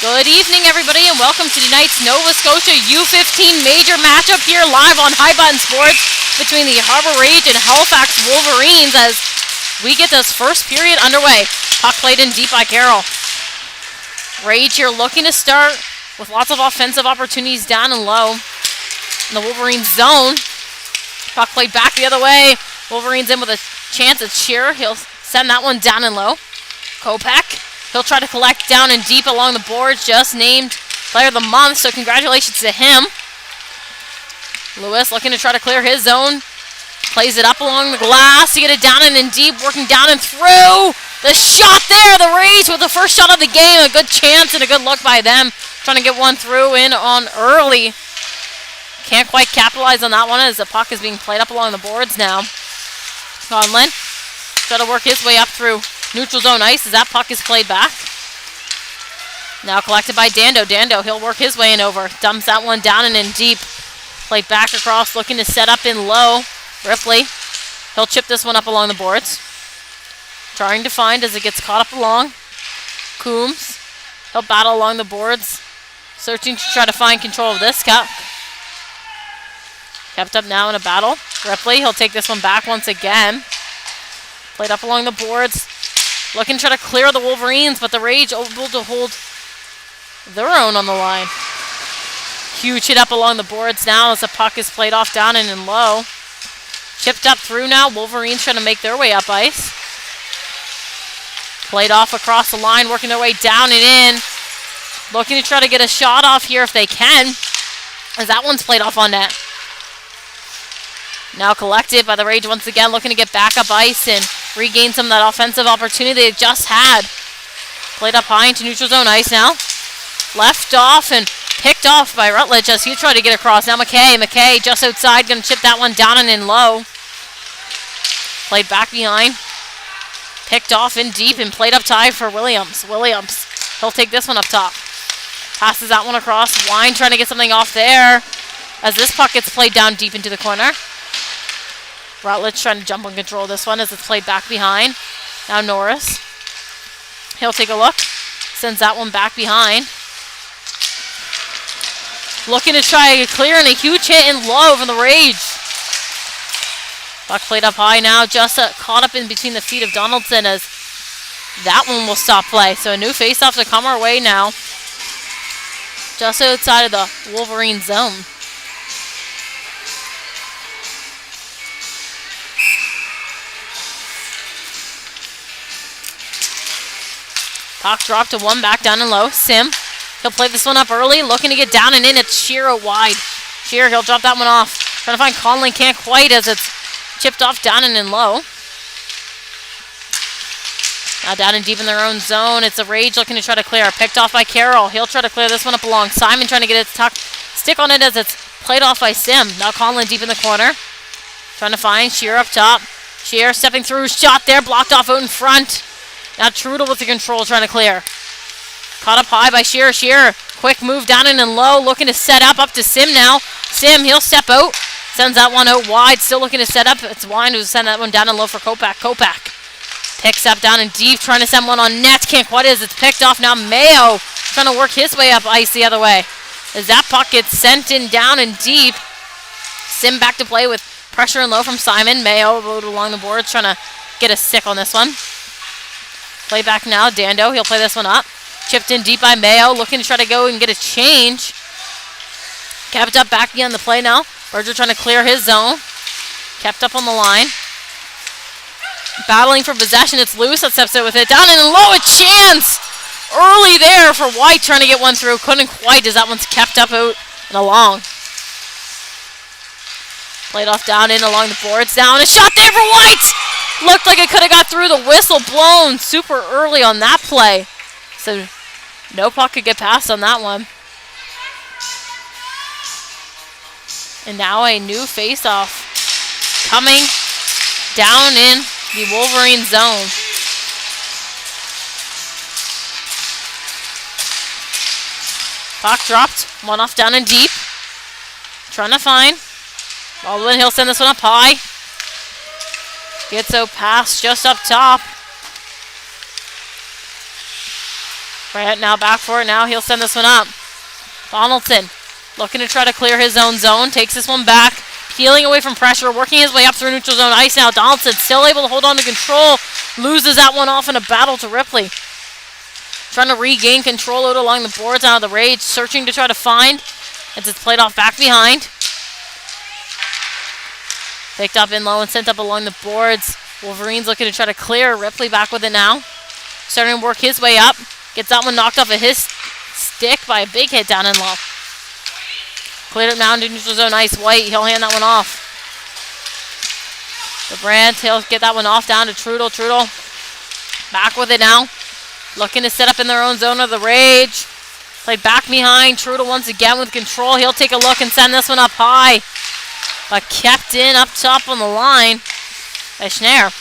Good evening, everybody, and welcome to tonight's Nova Scotia U15 major matchup here live on High Button Sports between the Harbour Rage and Halifax Wolverines as we get this first period underway. Puck played in deep by Carroll. Rage here looking to start with lots of offensive opportunities down and low in the Wolverines zone. Puck played back the other way. Wolverines in with a chance at Shearer. He'll send that one down and low. Kopak. He'll try to collect down and deep along the boards. Just named Player of the Month, so congratulations to him. Lewis looking to try to clear his zone. Plays it up along the glass to get it down and in deep. Working down and through. The shot there. The Rage with the first shot of the game. A good chance and a good look by them. Trying to get one through in on early. Can't quite capitalize on that one as the puck is being played up along the boards now. Conlon try to work his way up through neutral zone ice as that puck is played back. Now collected by Dando. Dando, he'll work his way in over. Dumps that one down and in deep. Played back across, looking to set up in low. Ripley, he'll chip this one up along the boards. Trying to find as it gets caught up along. Coombs, he'll battle along the boards. Searching to try to find control of this cup. Kept up now in a battle. Ripley, he'll take this one back once again. Played up along the boards. Looking to try to clear the Wolverines, but the Rage able to hold their own on the line. Huge hit up along the boards now as the puck is played off down and in low. Chipped up through now. Wolverines trying to make their way up ice. Played off across the line, working their way down and in. Looking to try to get a shot off here if they can, as that one's played off on net. Now collected by the Rage once again, looking to get back up ice and regain some of that offensive opportunity they just had. Played up high into neutral zone ice now. Left off and picked off by Rutledge as he tried to get across. Now McKay just outside, going to chip that one down and in low. Played back behind. Picked off in deep and played up high for Williams. Williams, he'll take this one up top. Passes that one across. Wine trying to get something off there as this puck gets played down deep into the corner. Rutledge trying to jump and control this one as it's played back behind. Now Norris. He'll take a look. Sends that one back behind. Looking to try to clear and a huge hit in low from the Rage. Puck played up high now. Just caught up in between the feet of Donaldson as that one will stop play. So a new faceoff to come our way now. Just outside of the Wolverine zone. Puck dropped to one back down and low. Sim, he'll play this one up early, looking to get down and in. It's Shearer wide. Shearer, he'll drop that one off. Trying to find Conlon, can't quite as it's chipped off down and in low. Now down and deep in their own zone. It's a Rage looking to try to clear. Picked off by Carroll. He'll try to clear this one up along. Simon trying to get it stick on it as it's played off by Sim. Now Conlon deep in the corner. Trying to find Shearer up top. Shearer stepping through. Shot there. Blocked off out in front. Now Trudel with the control trying to clear. Caught up high by Shearer. Shearer, quick move down and in low. Looking to set up to Sim now. Sim, he'll step out. Sends that one out wide. Still looking to set up. It's Wine who send that one down and low for Kopak. Kopak picks up down and deep. Trying to send one on net. Can't quite as it's picked off now. Mayo trying to work his way up ice the other way. As that puck gets sent in down and deep. Sim back to play with pressure and low from Simon. Mayo rode along the boards trying to get a stick on this one. Play back now, Dando, he'll play this one up. Chipped in deep by Mayo, looking to try to go and get a change. Kept up back beyond the play now. Berger trying to clear his zone. Kept up on the line. Battling for possession, it's Lewis that steps out with it. Down and low, a chance! Early there for White trying to get one through. Couldn't quite as that one's kept up out and along. Played off down in along the boards. Down, a shot there for White! Looked like it could have got through. The whistle blown super early on that play. So no puck could get past on that one. And now a new face-off coming down in the Wolverine zone. Puck dropped. One off down and deep. Trying to find. Baldwin, he'll send this one up high. Gets out past just up top. Brant now back for it. Now he'll send this one up. Donaldson looking to try to clear his own zone. Takes this one back. Peeling away from pressure. Working his way up through neutral zone ice now. Donaldson still able to hold on to control. Loses that one off in a battle to Ripley. Trying to regain control out along the boards out of the Rage. Searching to try to find as it's played off back behind. Picked up in low and sent up along the boards. Wolverines looking to try to clear. Ripley back with it now. Starting to work his way up. Gets that one knocked off of his stick by a big hit down in low. Cleared it now into neutral zone ice. White, he'll hand that one off. The Brand, he'll get that one off down to Trudel. Trudel back with it now. Looking to set up in their own zone of the Rage. Played back behind. Trudel once again with control. He'll take a look and send this one up high. But kept in up top on the line by Schneier.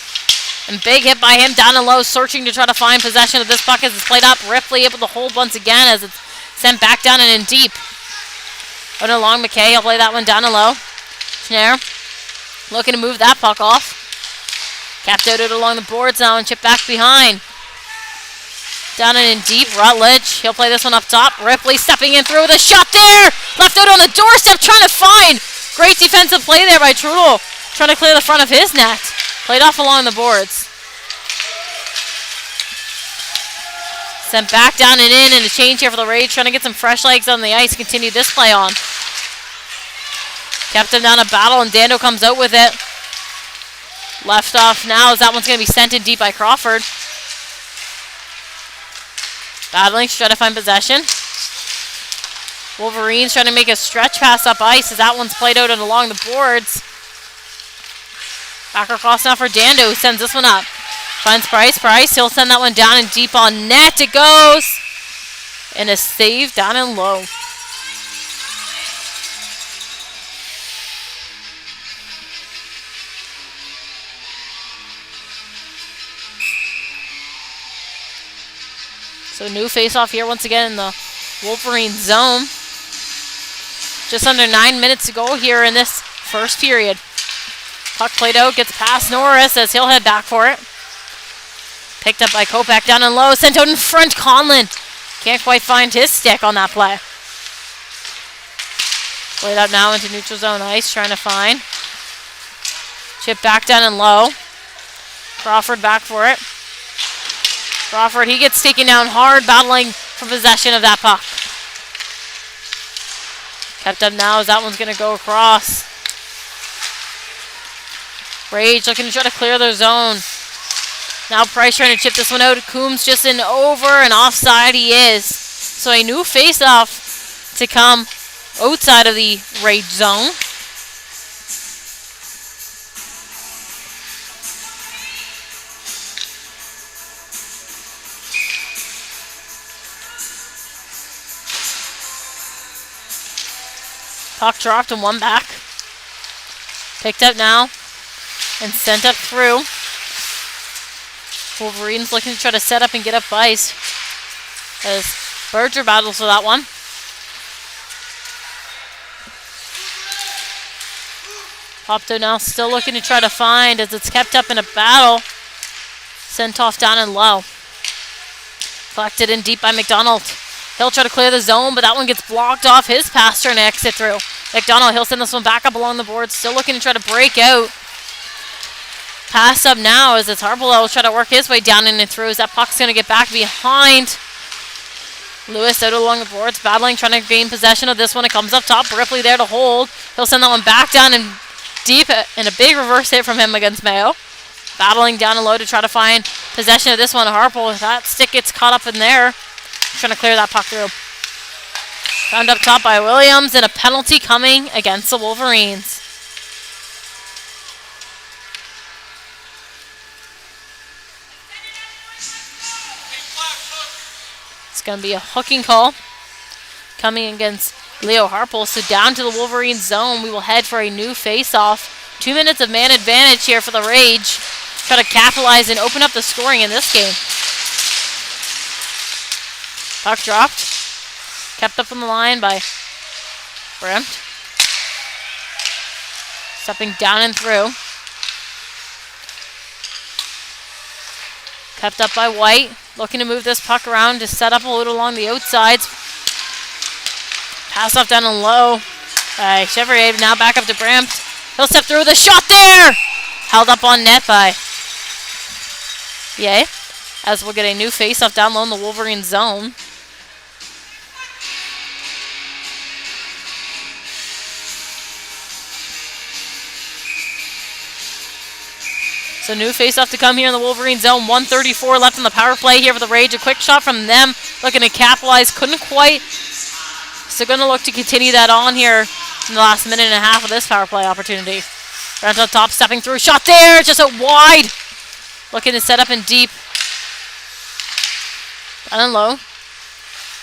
And big hit by him down and low, searching to try to find possession of this puck as it's played up. Ripley able to hold once again as it's sent back down and in deep. Out along McKay, he'll play that one down and low. Schneier looking to move that puck off. Capped out it along the boards now and chipped back behind. Down and in deep, Rutledge. He'll play this one up top. Ripley stepping in through with a shot there. Left out on the doorstep, trying to find. Great defensive play there by Trudel. Trying to clear the front of his net. Played off along the boards. Sent back down and in, and a change here for the Rage. Trying to get some fresh legs on the ice. Continue this play on. Kept him down a battle, and Dando comes out with it. Left off now as that one's going to be sent in deep by Crawford. Battling, trying to find possession. Wolverines trying to make a stretch pass up ice as that one's played out and along the boards. Back across now for Dando, who sends this one up. Finds Price. Price, he'll send that one down and deep on net. It goes. And a save down and low. So new face-off here once again in the Wolverine zone. Just under 9 minutes to go here in this first period. Puck played out, gets past Norris as he'll head back for it. Picked up by Kopak down and low, sent out in front. Conlon can't quite find his stick on that play. Played out now into neutral zone ice, trying to find. Chip back down and low. Crawford back for it. Crawford, he gets taken down hard, battling for possession of that puck. Kept up now as that one's going to go across. Rage looking to try to clear their zone. Now Price trying to chip this one out. Coombs just in over and offside he is. So a new face-off to come outside of the Rage zone. Puck dropped and one back. Picked up now and sent up through. Wolverines looking to try to set up and get up ice as Berger battles for that one. Popped out now, still looking to try to find as it's kept up in a battle. Sent off down and low. Collected in deep by McDonald. He'll try to clear the zone, but that one gets blocked off his pass trying to exit through. McDonald, he'll send this one back up along the board. Still looking to try to break out. Pass up now as it's Harbour will try to work his way down in and through as that puck's going to get back behind. Lewis out along the boards, battling, trying to gain possession of this one. It comes up top. Ripley there to hold. He'll send that one back down and deep, and a big reverse hit from him against Mayo. Battling down and low to try to find possession of this one. Harbour, that stick gets caught up in there. Trying to clear that puck through. Found up top by Williams, and a penalty coming against the Wolverines. It's going to be a hooking call coming against Leo Harpel. So down to the Wolverines zone, we will head for a new face-off. 2 minutes of man advantage here for the Rage. Try to capitalize and open up the scoring in this game. Puck dropped. Kept up on the line by Bremt. Stepping down and through. Kept up by White. looking to move this puck around to set up a little along the outsides. Pass off down and low. Chevrier now back up to Brandt. He'll step through the shot there! Held up on net by Yay. As we'll get a new face-off down low in the Wolverine zone. So new face-off to come here in the Wolverine zone. 1:34 left in the power play here for the Rage. A quick shot from them. Looking to capitalize. Couldn't quite. So going to look to continue that on here in the last minute and a half of this power play opportunity. Brandt on top, stepping through. Shot there. Just out wide. Looking to set up in deep. Down and low.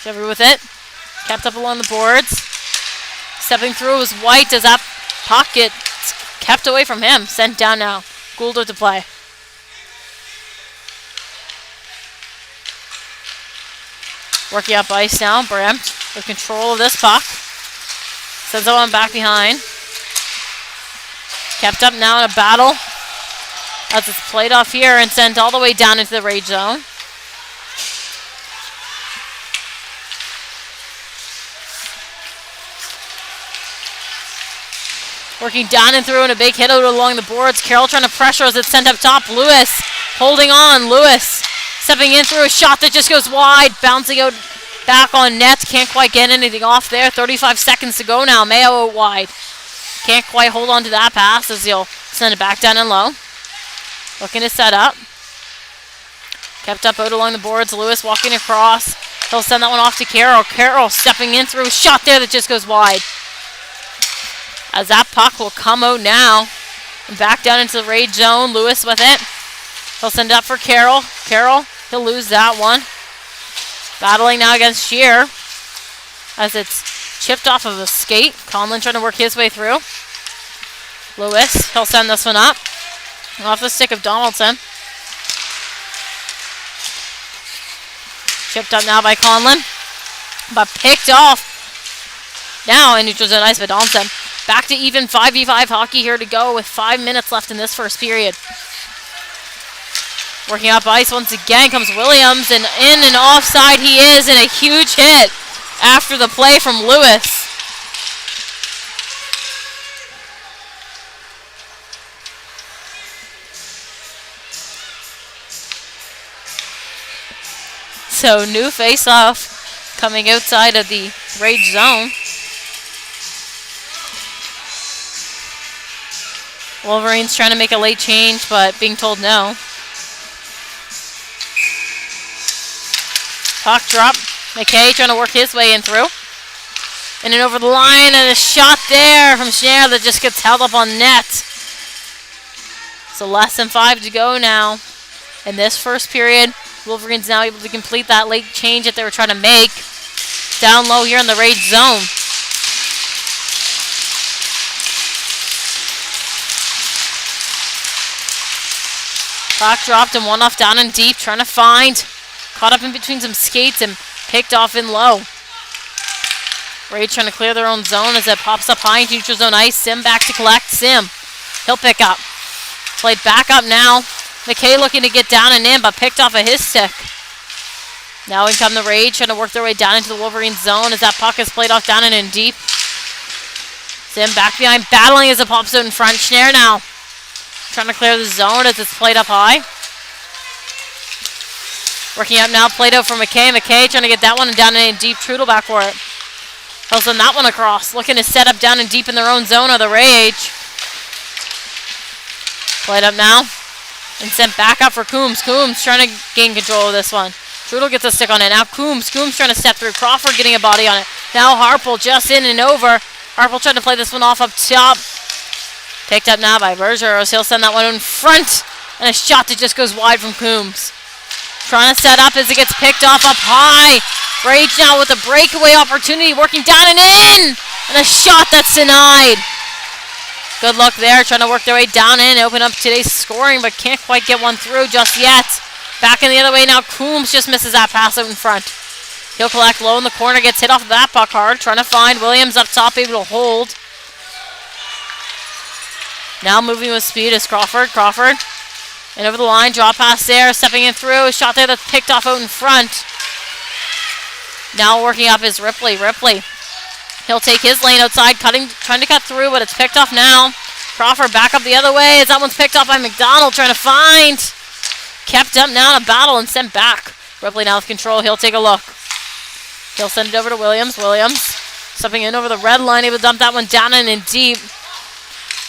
Chevy with it. Kept up along the boards. Stepping through was White as that puck gets kept away from him. Sent down now. Goulder to play. Working up ice now. Brandt with control of this puck. Sends that one back behind. Kept up now in a battle. As it's played off here and sent all the way down into the Rage zone. Working down and through and a big hit out along the boards. Carroll trying to pressure as it's sent up top. Lewis holding on. Lewis stepping in through a shot that just goes wide. Bouncing out back on net. Can't quite get anything off there. 35 seconds to go now. Mayo out wide. Can't quite hold on to that pass as he'll send it back down and low. Looking to set up. Kept up out along the boards. Lewis walking across. He'll send that one off to Carroll. Carroll stepping in through a shot there that just goes wide. As that puck will come out now. And back down into the Rage zone. Lewis with it. He'll send it up for Carroll. Carroll, he'll lose that one. Battling now against Shear. As it's chipped off of a skate. Conlon trying to work his way through. Lewis, he'll send this one up. Off the stick of Donaldson. Chipped up now by Conlon. But picked off. Now in neutral zone ice by Donaldson. Back to even 5v5 hockey here to go with 5 minutes left in this first period. Working up ice once again comes Williams, and in and offside he is, and a huge hit after the play from Lewis. So new face-off coming outside of the Rage zone. Wolverines trying to make a late change, but being told no. Puck drop. McKay trying to work his way in through. In and over the line, and a shot there from Schneider that just gets held up on net. So less than 5 to go now. In this first period, Wolverines now able to complete that late change that they were trying to make. Down low here in the Rage zone. Puck dropped and one off down and deep, trying to find. Caught up in between some skates and picked off in low. Rage trying to clear their own zone as it pops up high into neutral zone ice. Sim back to collect. Sim. He'll pick up. Played back up now. McKay looking to get down and in, but picked off of his stick. Now in come the Rage, trying to work their way down into the Wolverine zone as that puck is played off down and in deep. Sim back behind, battling as it pops out in front. Schneider now trying to clear the zone as it's played up high. Working up now, played out for McKay. McKay trying to get that one down and in deep. Trudel back for it. He'll send that one across. Looking to set up down and deep in their own zone of the Rage. Played up now. And sent back up for Coombs. Coombs trying to gain control of this one. Trudel gets a stick on it. Now Coombs trying to step through. Crawford getting a body on it. Now Harple just in and over. Harple trying to play this one off up top. Picked up now by Bergeros. He'll send that one in front. And a shot that just goes wide from Coombs. Trying to set up as it gets picked off up high. Rage now with a breakaway opportunity. Working down and in. And a shot that's denied. Good luck there. Trying to work their way down in. Open up today's scoring, but can't quite get one through just yet. Back in the other way now. Coombs just misses that pass out in front. He'll collect low in the corner. Gets hit off that puck hard. Trying to find Williams up top. Able to hold. Now moving with speed is Crawford. Crawford And over the line, draw pass there, stepping in through. Shot there that's picked off out in front. Now working up is Ripley. He'll take his lane outside, trying to cut through, but it's picked off now. Crawford back up the other way as that one's picked off by McDonald, trying to find. Kept up now in a battle and sent back. Ripley now with control. He'll take a look. He'll send it over to Williams. Stepping in over the red line, able to dump that one down and deep.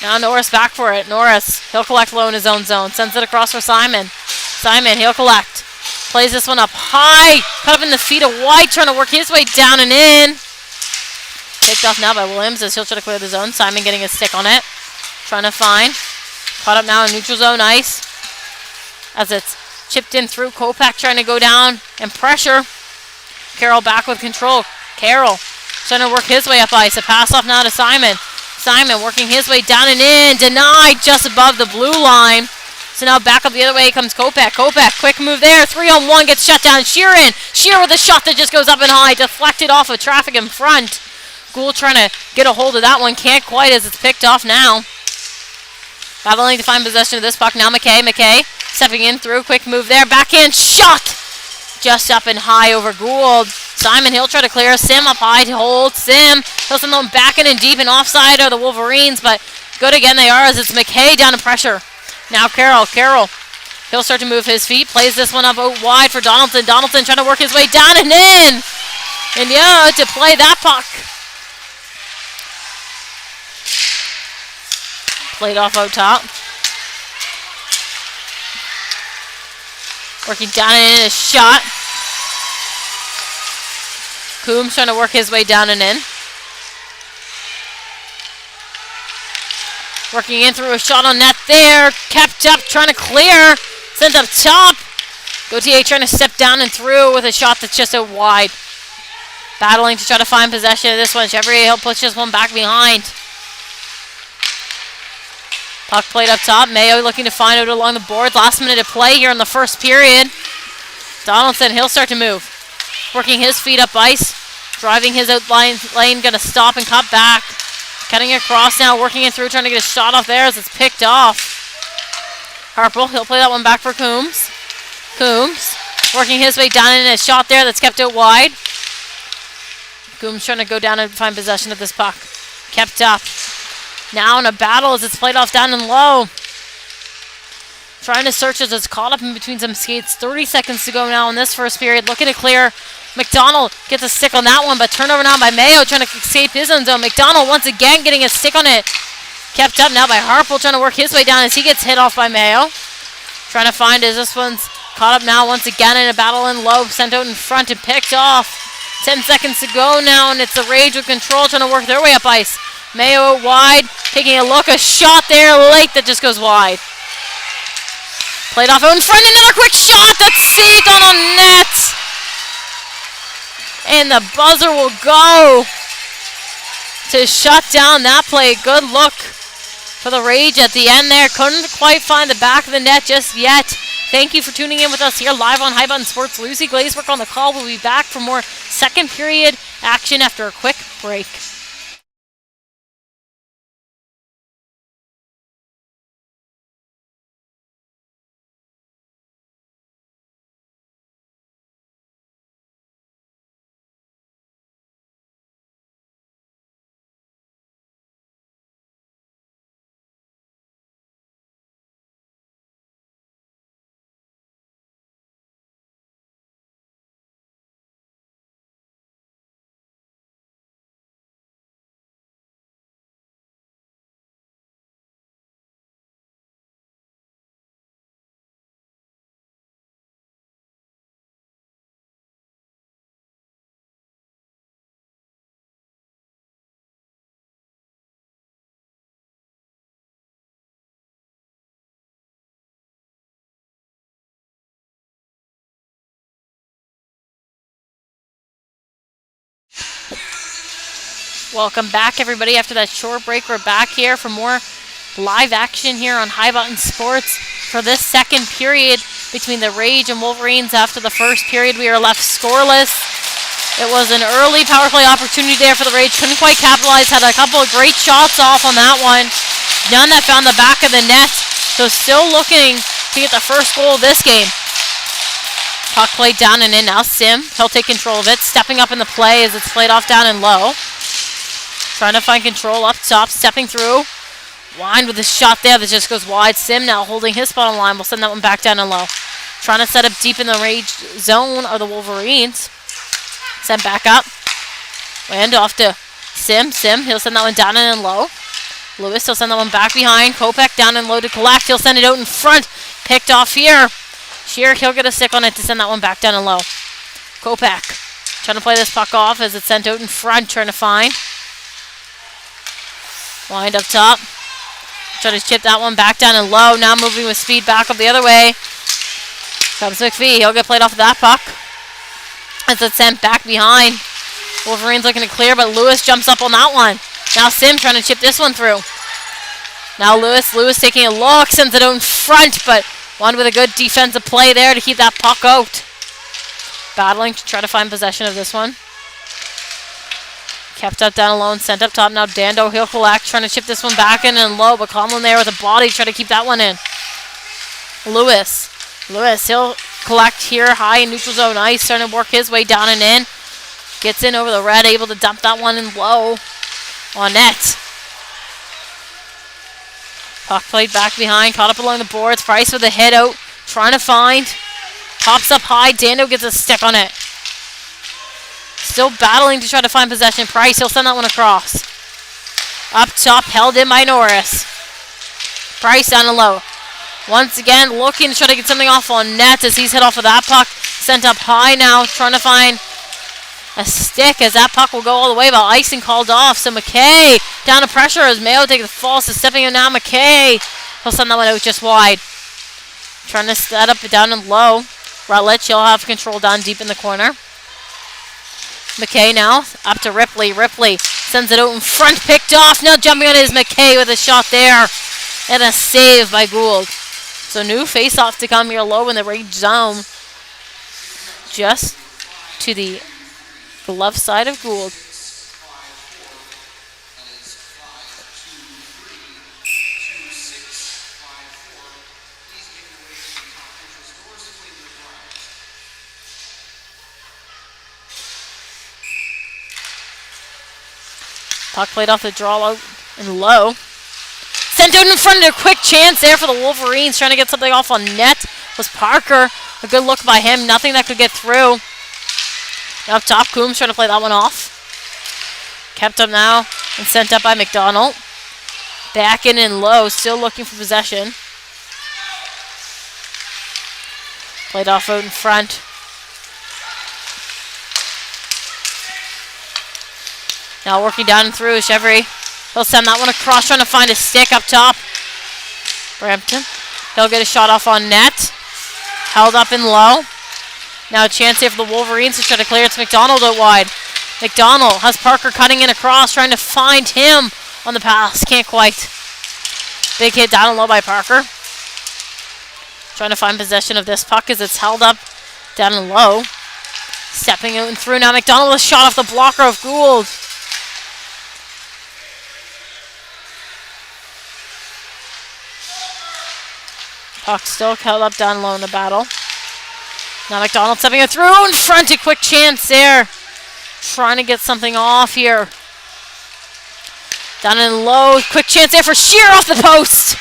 Now Norris back for it. He'll collect low in his own zone. Sends it across for Simon. He'll collect. Plays this one up high. Cut up in the feet of White, trying to work his way down and in. Picked off now by Williams as he'll try to clear the zone. Simon getting a stick on it. Trying to find. Caught up now in neutral zone ice. As it's chipped in through. Kopak trying to go down and pressure. Carroll back with control. Carroll trying to work his way up ice. A pass off now to Simon. Simon working his way down and in. Denied just above the blue line. So now back up the other way comes Kopak. Quick move there. 3-on-1 gets shut down. Sheer with a shot that just goes up and high. Deflected off of traffic in front. Gould trying to get a hold of that one. Can't quite as it's picked off now. Battling to find possession of this puck. Now McKay stepping in through. Quick move there. Backhand shot. Just up and high over Gould. Simon, he'll try to clear. Sim up high to hold. Sim. He'll send them back in and deep and offside are the Wolverines, but good again they are as it's McKay down to pressure. Now Carroll. He'll start to move his feet. Plays this one up out wide for Donaldson. Donaldson trying to work his way down and in. And yeah, to play that puck. Played off out top. Working down and in a shot. Coombs trying to work his way down and in. Working in through a shot on net there. Kept up, trying to clear. Sent up top. Gauthier trying to step down and through with a shot that's just out wide. Battling to try to find possession of this one. Chevrier, he'll push this one back behind. Puck played up top. Mayo looking to find out along the boards. Last minute of play here in the first period. Donaldson, he'll start to move. Working his feet up ice. Driving his out lane. Going to stop and cut back. Cutting across now. Working it through. Trying to get a shot off there as it's picked off. Harper, he'll play that one back for Coombs. Working his way down in a shot there that's kept out wide. Coombs trying to go down and find possession of this puck. Kept up. Now in a battle as it's played off down and low. Trying to search as it's caught up in between some skates. 30 seconds to go now in this first period. Looking to clear. McDonald gets a stick on that one, but turnover now by Mayo trying to escape his own zone. McDonald once again getting a stick on it. Kept up now by Harple trying to work his way down as he gets hit off by Mayo. Trying to find as this one's caught up now once again in a battle in low. Sent out in front and picked off. 10 seconds to go now, and it's the Rage with control trying to work their way up ice. Mayo out wide, taking a look, a shot there late that just goes wide. Played off out in front, another quick shot that's saved on a net. And the buzzer will go to shut down that play. Good look for the Rage at the end there. Couldn't quite find the back of the net just yet. Thank you for tuning in with us here live on High Button Sports. Lucy Glazework on the call. We'll be back for more second period action after a quick break. Welcome back, everybody. After that short break, we're back here for more live action here on High Button Sports for this second period between the Rage and Wolverines. After the first period, we are left scoreless. It was an early power play opportunity there for the Rage. Couldn't quite capitalize. Had a couple of great shots off on that one. None that found the back of the net. So still looking to get the first goal of this game. Puck played down and in. Now Sim, he'll take control of it. Stepping up in the play as it's played off down and low. Trying to find control up top, stepping through. Wind with a shot there that just goes wide. Sim now holding his spot on line. We'll send that one back down and low. Trying to set up deep in the rage zone are the Wolverines. Sent back up. Land off to Sim. He'll send that one down and low. Lewis, he'll send that one back behind. Kopech down and low to collect. He'll send it out in front. Picked off here. Shear, he'll get a stick on it to send that one back down and low. Kopech trying to play this puck off as it's sent out in front. Trying to find. Wind up top. Trying to chip that one back down and low. Now moving with speed back up the other way. Comes McPhee. He'll get played off of that puck. As it's sent back behind. Wolverines looking to clear, but Lewis jumps up on that one. Now Sim trying to chip this one through. Now Lewis taking a look, sends it out in front, but one with a good defensive play there to keep that puck out. Battling to try to find possession of this one. Kept up down alone, sent up top. Now Dando, he'll collect, trying to chip this one back in and low, but Conlon there with a body, trying to keep that one in. Lewis, he'll collect here, high in neutral zone ice, starting to work his way down and in. Gets in over the red, able to dump that one in low on net. Puck played back behind, caught up along the boards. Price with a hit out, trying to find. Pops up high, Dando gets a stick on it. Still battling to try to find possession. Price, he'll send that one across. Up top, held in by Norris. Price down and low. Once again, looking to try to get something off on net as he's hit off of that puck. Sent up high now, trying to find a stick as that puck will go all the way, but icing called off. So McKay down to pressure as Mayo takes the fall. So stepping in now, McKay. He'll send that one out just wide. Trying to set up down and low. Rutledge, he'll have control down deep in the corner. McKay now up to Ripley. Ripley sends it out in front, picked off. Now jumping on his McKay with a shot there. And a save by Gould. So new face-off to come here low in the rage zone. Just to the glove side of Gould. Puck played off the draw out and low. Sent out in front of a quick chance there for the Wolverines. Trying to get something off on net was Parker. A good look by him. Nothing that could get through. Now up top, Coombs trying to play that one off. Kept up now and sent up by McDonald. Back in and low. Still looking for possession. Played off out in front. Now working down and through, Chevry. He'll send that one across, trying to find a stick up top. Brampton. He'll get a shot off on net. Held up and low. Now a chance here for the Wolverines to try to clear. It's McDonald out wide. McDonald has Parker cutting in across, trying to find him on the pass. Can't quite. Big hit down and low by Parker. Trying to find possession of this puck as it's held up down and low. Stepping out and through now. McDonald with a shot off the blocker of Gould. Puck still held up down low in the battle. Now McDonald stepping it through in front. A quick chance there. Trying to get something off here. Down and low. Quick chance there for Shear off the post.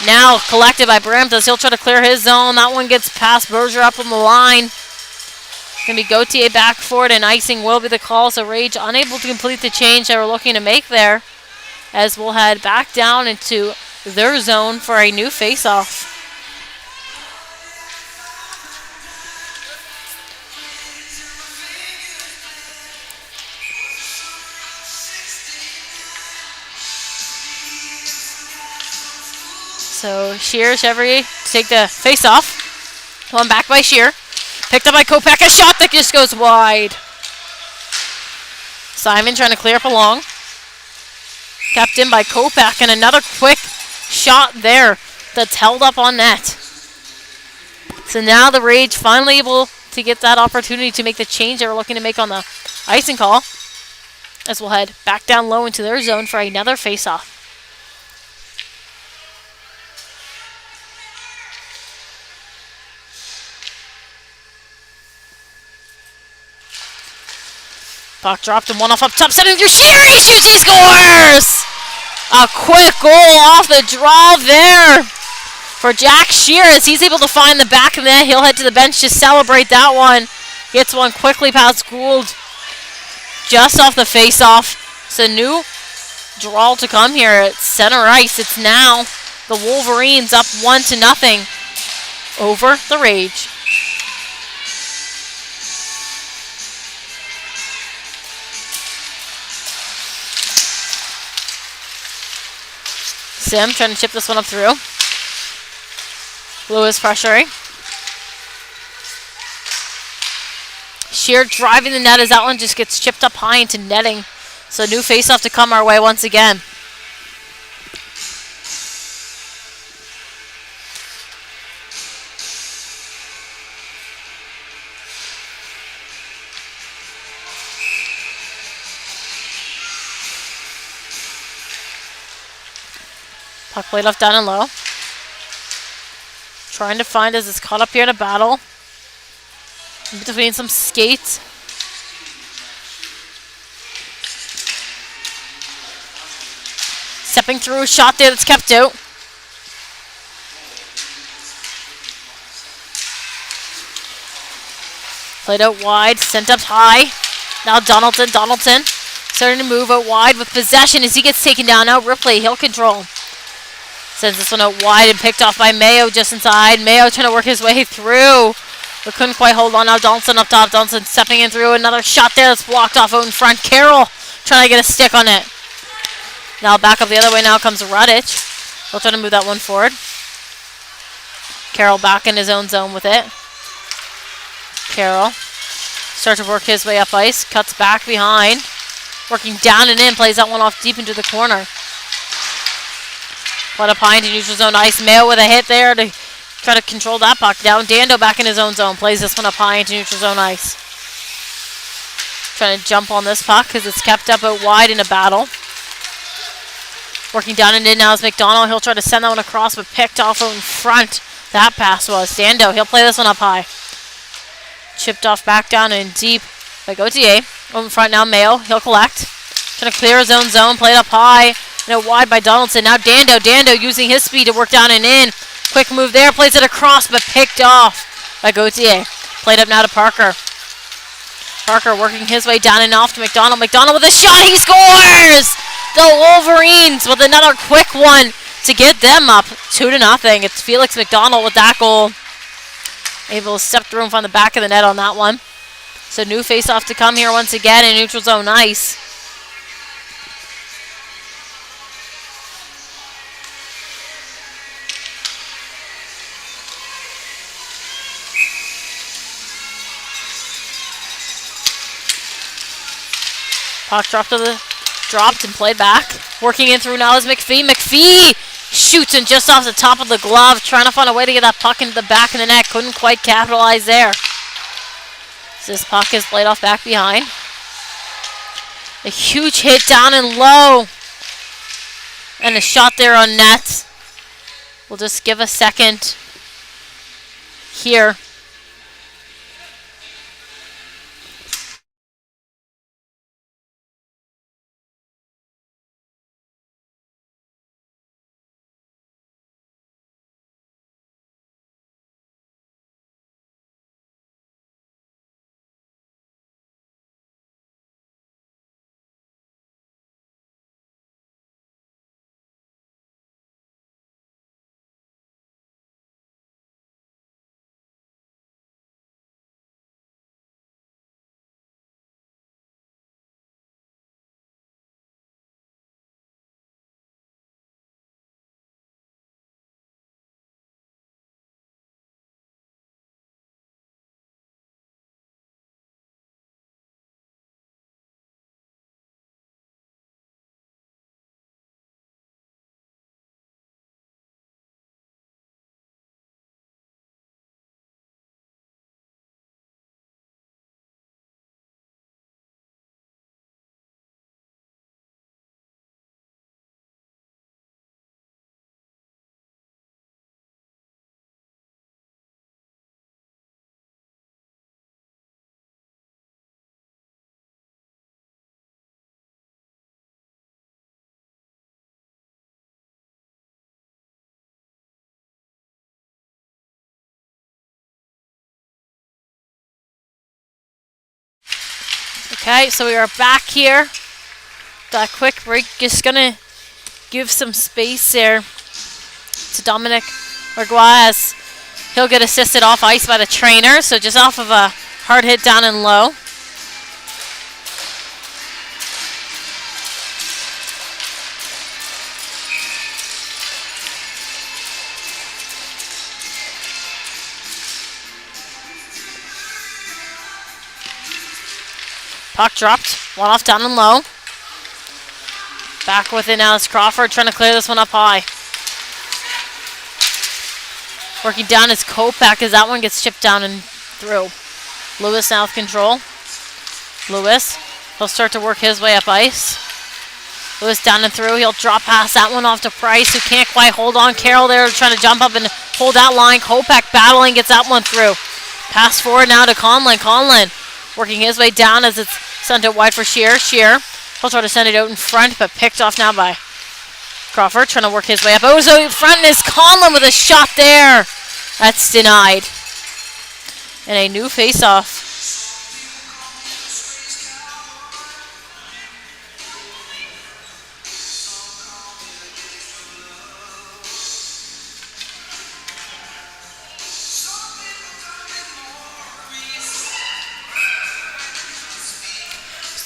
Now collected by Brampton. He'll try to clear his zone. That one gets past Berger up on the line. It's going to be Gauthier back for it, and icing will be the call. So Rage unable to complete the change they were looking to make there, as we'll head back down into their zone for a new face-off. So Shear, Chevrier to take the face-off. One back by Shear. Picked up by Kopech. A shot that just goes wide. Simon trying to clear up along. Kept in by Kopech, and another quick shot there that's held up on net. So now the Rage finally able to get that opportunity to make the change they were looking to make on the icing call, as we'll head back down low into their zone for another face-off. Puck dropped and one off up top, sending through Shearer. He shoots, he scores! A quick goal off the draw there for Jack Shearer as he's able to find the back of the net. He'll head to the bench to celebrate that one. Gets one quickly past Gould. Just off the face-off. It's a new draw to come here at center ice. It's now the Wolverines up 1-0 over the Rage. Sim trying to chip this one up through. Lewis pressuring. Shear driving the net as that one just gets chipped up high into netting. So new face-off to come our way once again. Puck played off down and low. Trying to find as it's caught up here in a battle. In between some skates. Stepping through a shot there that's kept out. Played out wide, sent up high. Now Donaldson starting to move out wide with possession as he gets taken down. Now Ripley, he'll control. Sends this one out wide and picked off by Mayo just inside. Mayo trying to work his way through, but couldn't quite hold on. Now Donaldson up top. Donaldson stepping in through. Another shot there that's blocked off out in front. Carroll trying to get a stick on it. Now back up the other way now comes Rudich. He'll try to move that one forward. Carroll back in his own zone with it. Carroll starts to work his way up ice. Cuts back behind. Working down and in. Plays that one off deep into the corner. Put up high into neutral zone ice. Mayo with a hit there to try to control that puck down. Dando back in his own zone. Plays this one up high into neutral zone ice. Trying to jump on this puck because it's kept up out wide in a battle. Working down and in now is McDonald. He'll try to send that one across, but picked off out in front. That pass was. Dando, he'll play this one up high. Chipped off back down and deep by Gauthier. Over in front now, Mayo. He'll collect. Trying to clear his own zone. Played up high. And wide by Donaldson. Now Dando. Dando using his speed to work down and in. Quick move there. Plays it across, but picked off by Gauthier. Played up now to Parker. Parker working his way down and off to McDonald. McDonald with a shot. He scores! The Wolverines with another quick one to get them up 2-0. It's Felix McDonald with that goal. Able to step through and find the back of the net on that one. So new face-off to come here once again in neutral zone ice. Puck dropped and played back. Working in through now is McPhee. McPhee shoots and just off the top of the glove. Trying to find a way to get that puck into the back of the net. Couldn't quite capitalize there. So this puck is played off back behind. A huge hit down and low. And a shot there on net. We'll just give a second here. Okay, so we are back here. That quick break, just gonna give some space there to Dominic Marguaz. He'll get assisted off ice by the trainer, so just off of a hard hit down and low. Puck dropped, one off down and low. Back with it now is Crawford trying to clear this one up high. Working down is Kopak as that one gets chipped down and through. Lewis now with control. Lewis, he'll start to work his way up ice. Lewis down and through. He'll drop past that one off to Price, who can't quite hold on. Carroll there trying to jump up and hold that line. Kopak battling, gets that one through. Pass forward now to Conlon. Conlon working his way down as it's sent out wide for Shear. Shear, he'll try to send it out in front, but picked off now by Crawford, trying to work his way up. Oh, so in front is Conlon with a shot there. That's denied. And a new face-off.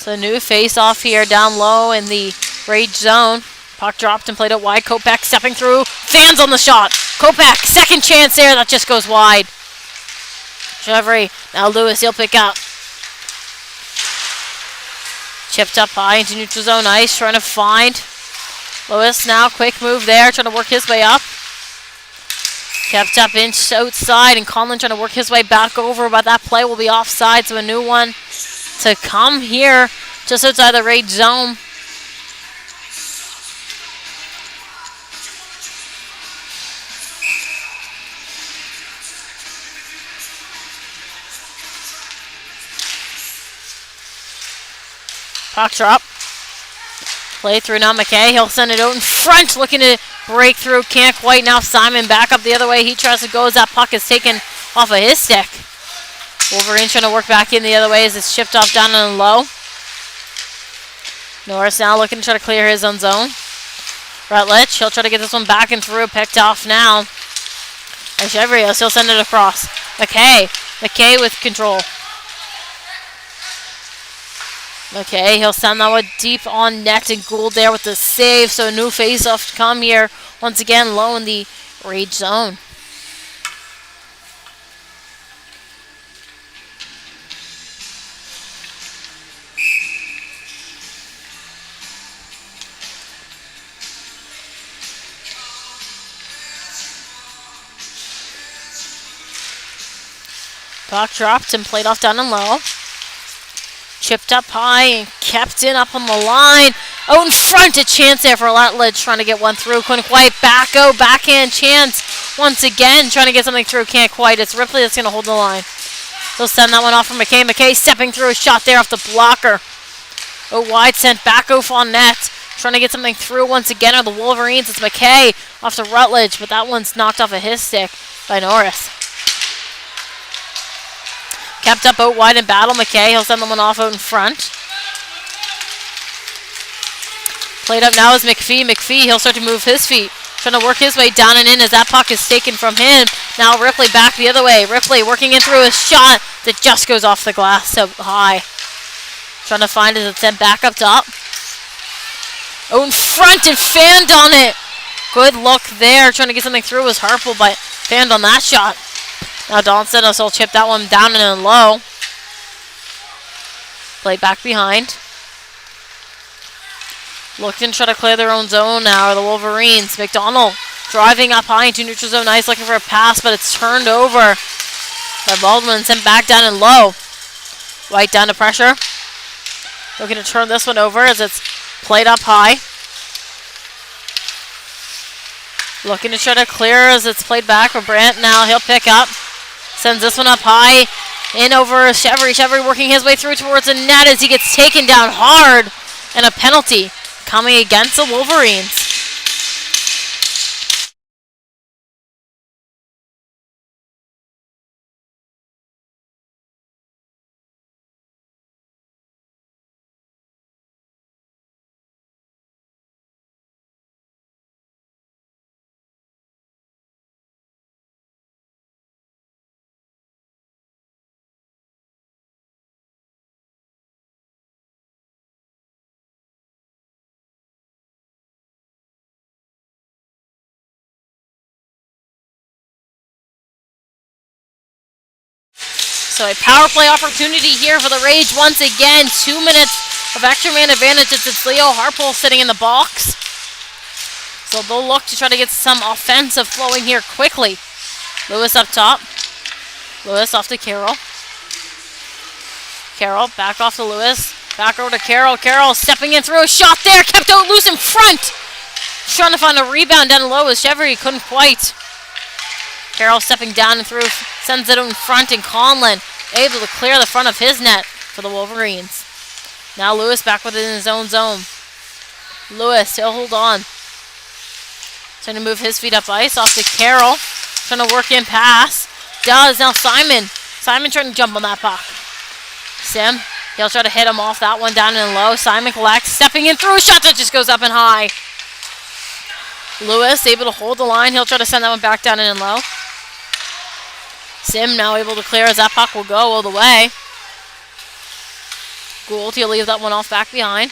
So new face-off here down low in the rage zone. Puck dropped and played it wide. Kopak stepping through. Fans on the shot. Kopak, second chance there. That just goes wide. Chevry. Now Lewis, he'll pick up. Chipped up high into neutral zone ice. Trying to find Lewis now. Quick move there. Trying to work his way up. Kept up inch outside. And Conlon trying to work his way back over. But that play will be offside. So a new one to come here just outside the rage zone. Puck drop. Play through now McKay. He'll send it out in front. Looking to break through. Can't quite. Now Simon back up the other way. He tries to go as that puck is taken off of his stick. Wolverines trying to work back in the other way as it's shipped off down and low. Norris now looking to try to clear his own zone. Rutledge, he'll try to get this one back and through. Picked off now. And Chevrios, he'll send it across. McKay. McKay with control. Okay, he'll send that one deep on net, and Gould there with the save. So a new face-off to come here. Once again, low in the rage zone. Puck dropped and played off down and low. Chipped up high and kept in up on the line. Out in front, a chance there for Rutledge trying to get one through. Couldn't quite. Backhand chance once again. Trying to get something through. Can't quite. It's Ripley that's going to hold the line. They'll send that one off for McKay. McKay stepping through a shot there off the blocker. Out wide, sent back off on net. Trying to get something through once again are the Wolverines. It's McKay off to Rutledge, but that one's knocked off of his stick by Norris. Kept up out wide in battle. McKay, he'll send the one off out in front. Played up now is McPhee. McPhee, he'll start to move his feet. Trying to work his way down and in as that puck is taken from him. Now Ripley back the other way. Ripley working in through a shot that just goes off the glass so high. Trying to find it as it's sent back up top. Out in front and fanned on it. Good look there. Trying to get something through was Harper, but fanned on that shot. Now Donson will chip that one down and in low. Play back behind. Looking to try to clear their own zone now are the Wolverines. McDonald driving up high into neutral zone ice looking for a pass, but it's turned over by Baldwin and sent back down and low. White down to pressure. Looking to turn this one over as it's played up high. Looking to try to clear as it's played back for Brandt. Now he'll pick up. Sends this one up high. In over Chevry. Chevry working his way through towards the net as he gets taken down hard. And a penalty coming against the Wolverines. So a power play opportunity here for the Rage once again. 2 minutes of extra man advantage. It's Leo Harpool sitting in the box. So they'll look to try to get some offensive flowing here quickly. Lewis up top. Lewis off to Carroll. Carroll back off to Lewis. Back over to Carroll. Carroll stepping in through a shot there. Kept out loose in front. Trying to find a rebound down low with Chevry. Couldn't quite. Carroll stepping down and through. Sends it in front, and Conlon able to clear the front of his net for the Wolverines. Now Lewis back within his own zone. Lewis, he'll hold on. Trying to move his feet up ice. Off to Carroll. Trying to work in pass. Does. Now Simon. Simon trying to jump on that puck. Sim. He'll try to hit him off that one down and low. Simon collects. Stepping in through a shot that just goes up and high. Lewis able to hold the line. He'll try to send that one back down and low. Sim now able to clear as that puck will go all the way. Gould, he'll leave that one off back behind.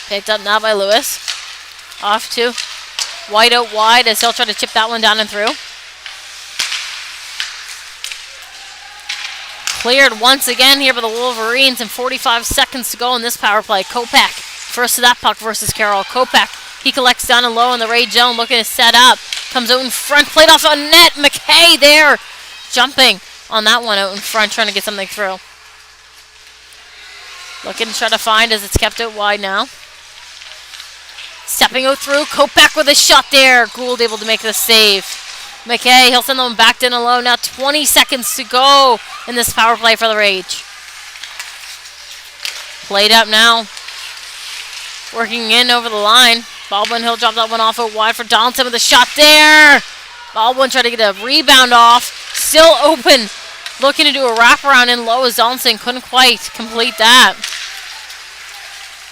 Picked up now by Lewis. Off to White out wide as he'll try to chip that one down and through. Cleared once again here by the Wolverines, and 45 seconds to go in this power play. Kopeck first to that puck versus Carroll. Kopeck, he collects down and low in the Rage zone, looking to set up. Comes out in front, played off a net. McKay there, jumping on that one out in front, trying to get something through. Looking to try to find as it's kept out wide now. Stepping out through, Kopeck with a shot there. Gould able to make the save. McKay, he'll send them back down low. Now 20 seconds to go in this power play for the Rage. Played up now. Working in over the line. Baldwin, he'll drop that one off out wide for Donaldson with a shot there. Baldwin trying to get a rebound off. Still open. Looking to do a wraparound in low as Donaldson couldn't quite complete that.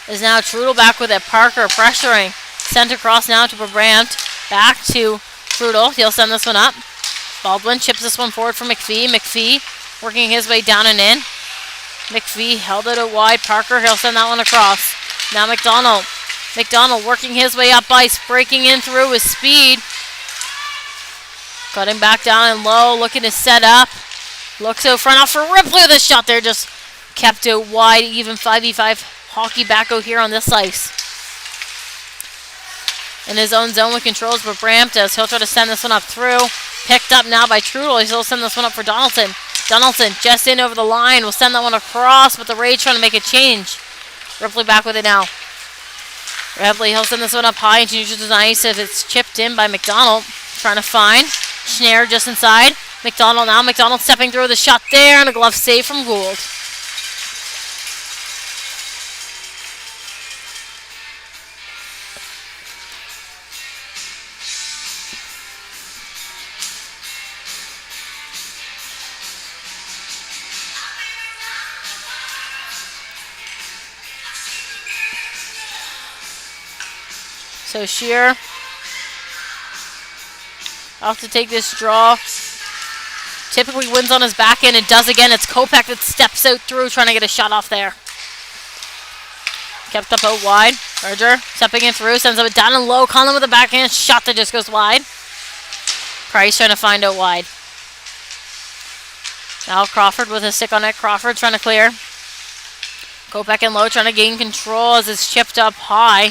Is now Trudel back with it. Parker pressuring. Sent across now to Brandt. Back to Trudel. He'll send this one up. Baldwin chips this one forward for McPhee. McPhee working his way down and in. McPhee held it out wide. Parker, he'll send that one across. Now McDonald. McDonald working his way up ice. Breaking in through with speed. Cutting back down and low. Looking to set up. Looks out front off for Ripley with a shot there. Just kept out wide. Even 5v5 hockey back out here on this ice. In his own zone with controls for Brampton. He'll try to send this one up through. Picked up now by Trudel. He'll send this one up for Donaldson. Donaldson just in over the line. Will send that one across, but the Rage trying to make a change. Ripley back with it now. Ripley, he'll send this one up high into neutral zone ice if it's chipped in by McDonald. Trying to find Schneider just inside. McDonald now. McDonald stepping through the shot there, and a glove save from Gould. So Shear off to take this draw. Typically wins on his back end and does again. It's Kopeck that steps out through trying to get a shot off there. Kept up out wide. Berger stepping in through. Sends it down and low. Conlon with a backhand shot that just goes wide. Price trying to find out wide. Now Crawford with a stick on it. Crawford trying to clear. Kopeck and low trying to gain control as it's chipped up high.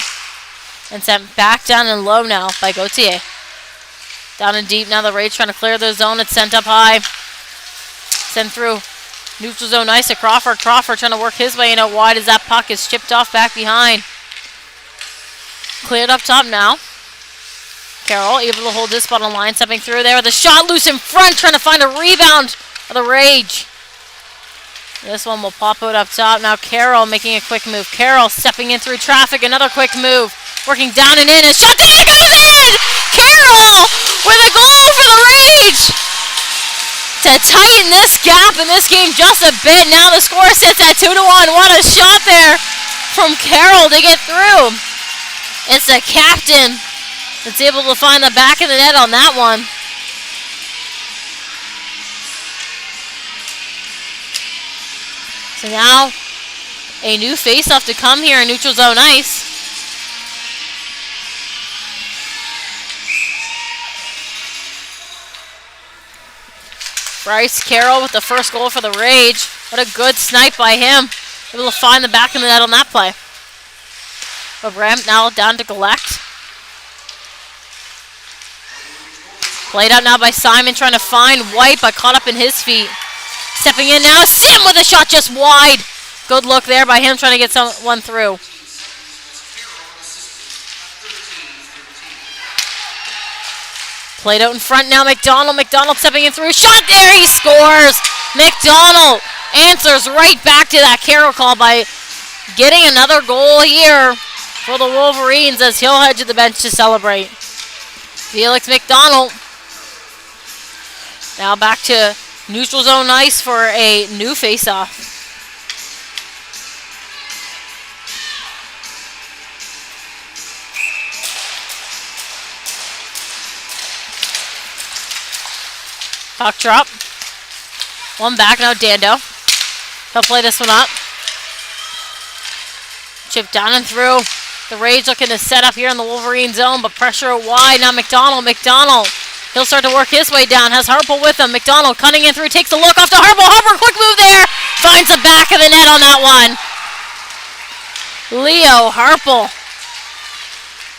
And sent back down and low now by Gauthier. Down and deep now. The Rage trying to clear the zone. It's sent up high. Sent through neutral zone ice to Crawford. Crawford trying to work his way in out wide as that puck is chipped off back behind. Cleared up top now. Carroll able to hold this spot on line. Stepping through there with a shot loose in front. Trying to find a rebound of the Rage. This one will pop out up top. Now Carroll making a quick move. Carroll stepping in through traffic. Another quick move. Working down and in. A shot there goes in! Carroll with a goal for the Rage to tighten this gap in this game just a bit. Now the score sits at 2-1. What a shot there from Carroll to get through. It's the captain that's able to find the back of the net on that one. So now a new face-off to come here in neutral zone ice. Bryce Carroll with the first goal for the Rage. What a good snipe by him. Able to find the back of the net on that play. But Ramp now down to collect. Played out now by Simon, trying to find White, but caught up in his feet. Stepping in now, Sim with a shot just wide. Good look there by him, trying to get someone through. Played out in front now, McDonald. McDonald stepping in through. Shot there, he scores! McDonald answers right back to that Carroll call by getting another goal here for the Wolverines as he'll head to the bench to celebrate. Felix McDonald. Now back to neutral zone ice for a new face-off. Puck drop. One back now, Dando. He'll play this one up. Chip down and through. The Rage looking to set up here in the Wolverine zone, but pressure wide. Now McDonald. He'll start to work his way down. Has Harbour with him. McDonald cutting in through. Takes a look off to Harbour. Harbour, quick move there. Finds the back of the net on that one. Leo Harple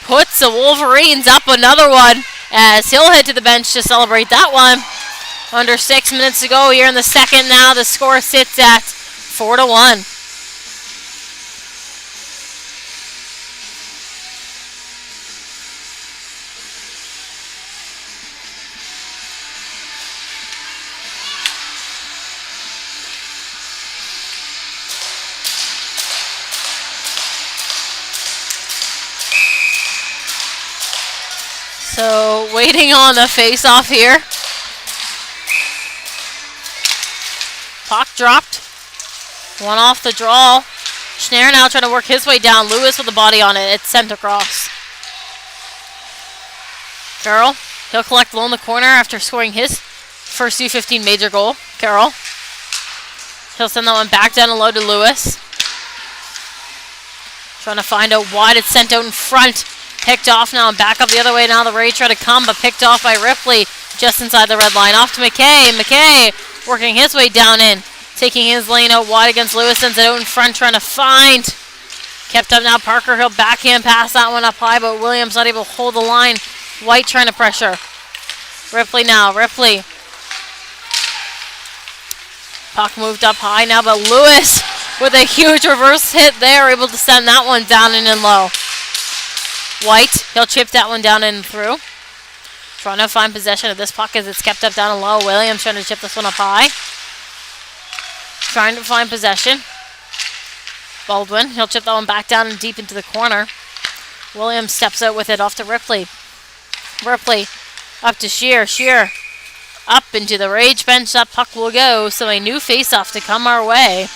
puts the Wolverines up another one as he'll head to the bench to celebrate that one. Under 6 minutes to go here in the second now. The score sits at 4-1. So waiting on the face-off here. Puck dropped. One off the draw. Schneider now trying to work his way down. Lewis with the body on it. It's sent across. Carroll. He'll collect low in the corner after scoring his first U15 major goal. Carroll. He'll send that one back down and low to Lewis. Trying to find out wide. It's sent out in front. Picked off now and back up the other way. Now the Ray try to come, but picked off by Ripley just inside the red line. Off to McKay. McKay working his way down in. Taking his lane out wide against Lewis. Sends it out in front, trying to find. Kept up now. Parker, he'll backhand pass that one up high, but Williams not able to hold the line. White trying to pressure. Ripley now. Ripley. Puck moved up high now, but Lewis with a huge reverse hit there, able to send that one down in and low. White, he'll chip that one down and through. Trying to find possession of this puck as it's kept up down and low. Williams trying to chip this one up high. Trying to find possession. Baldwin, he'll chip that one back down and deep into the corner. Williams steps out with it off to Ripley. Ripley up to Shear. Shear up into the Rage bench. That puck will go. So a new face-off to come our way.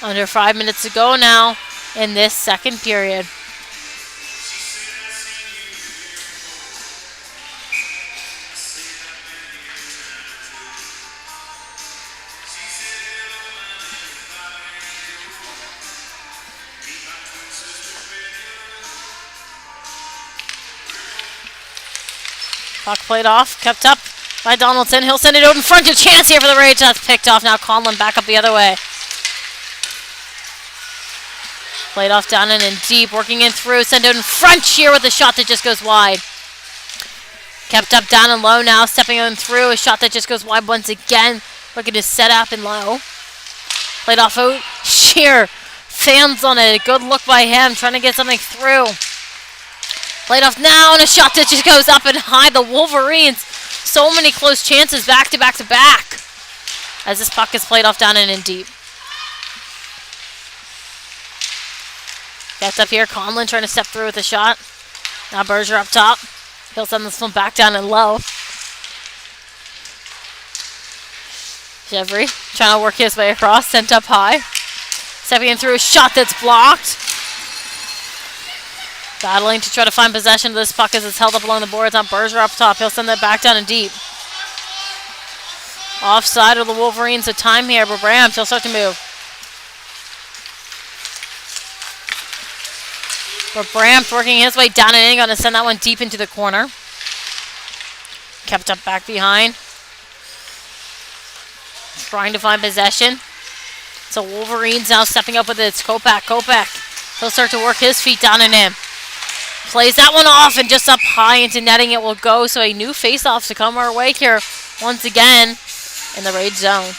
Under 5 minutes to go now in this second period. Puck played off, kept up by Donaldson. He'll send it out in front. A chance here for the Rage. That's picked off now. Conlon back up the other way. Played off down and in deep. Working in through. Send out in front. Shear with a shot that just goes wide. Kept up down and low now. Stepping in through. A shot that just goes wide once again. Looking to set up and low. Played off out. Shear. Fans on it. Good look by him. Trying to get something through. Played off now, and a shot that just goes up and high. The Wolverines, so many close chances back to back to back. As this puck is played off down and in deep. Gets up here, Conlon trying to step through with a shot. Now Berger up top. He'll send this one back down and low. Jeffrey trying to work his way across, sent up high. Stepping in through a shot that's blocked. Battling to try to find possession of this puck as it's held up along the boards. On Berger up top. He'll send that back down and deep. Offside of the Wolverines. So time here. But Brams, he'll start to move. But Brams working his way down and in. Going to send that one deep into the corner. Kept up back behind. trying to find possession. So Wolverines now stepping up with its Kopak. He'll start to work his feet down and in. Plays that one off and just up high into netting it will go. So a new face-off to come our way here once again in the Rage zone.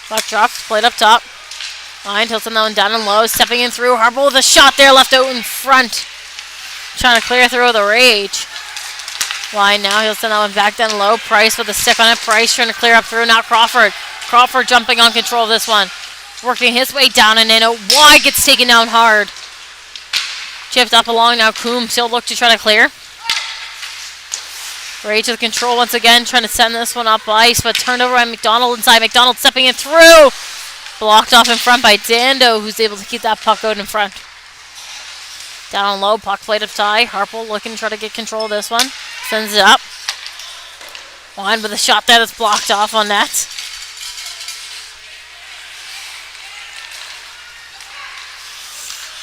Puck drops, played up top. Line tilts on that one down and low. Stepping in through. Harbour with a shot there, left out in front. Trying to clear through the Rage. Line now, he'll send that one back down low. Price with a stick on it. Price trying to clear up through. Now Crawford. Crawford jumping on control of this one. Working his way down and in. A wide gets taken down hard. Chipped up along now. Coombs still look to try to clear. Rage with control once again, trying to send this one up ice, but turned over by McDonald inside. McDonald stepping in through. Blocked off in front by Dando, who's able to keep that puck out in front. Down on low, puck played up tie. Harper looking to try to get control of this one. Sends it up. Line with a shot there that's blocked off on net.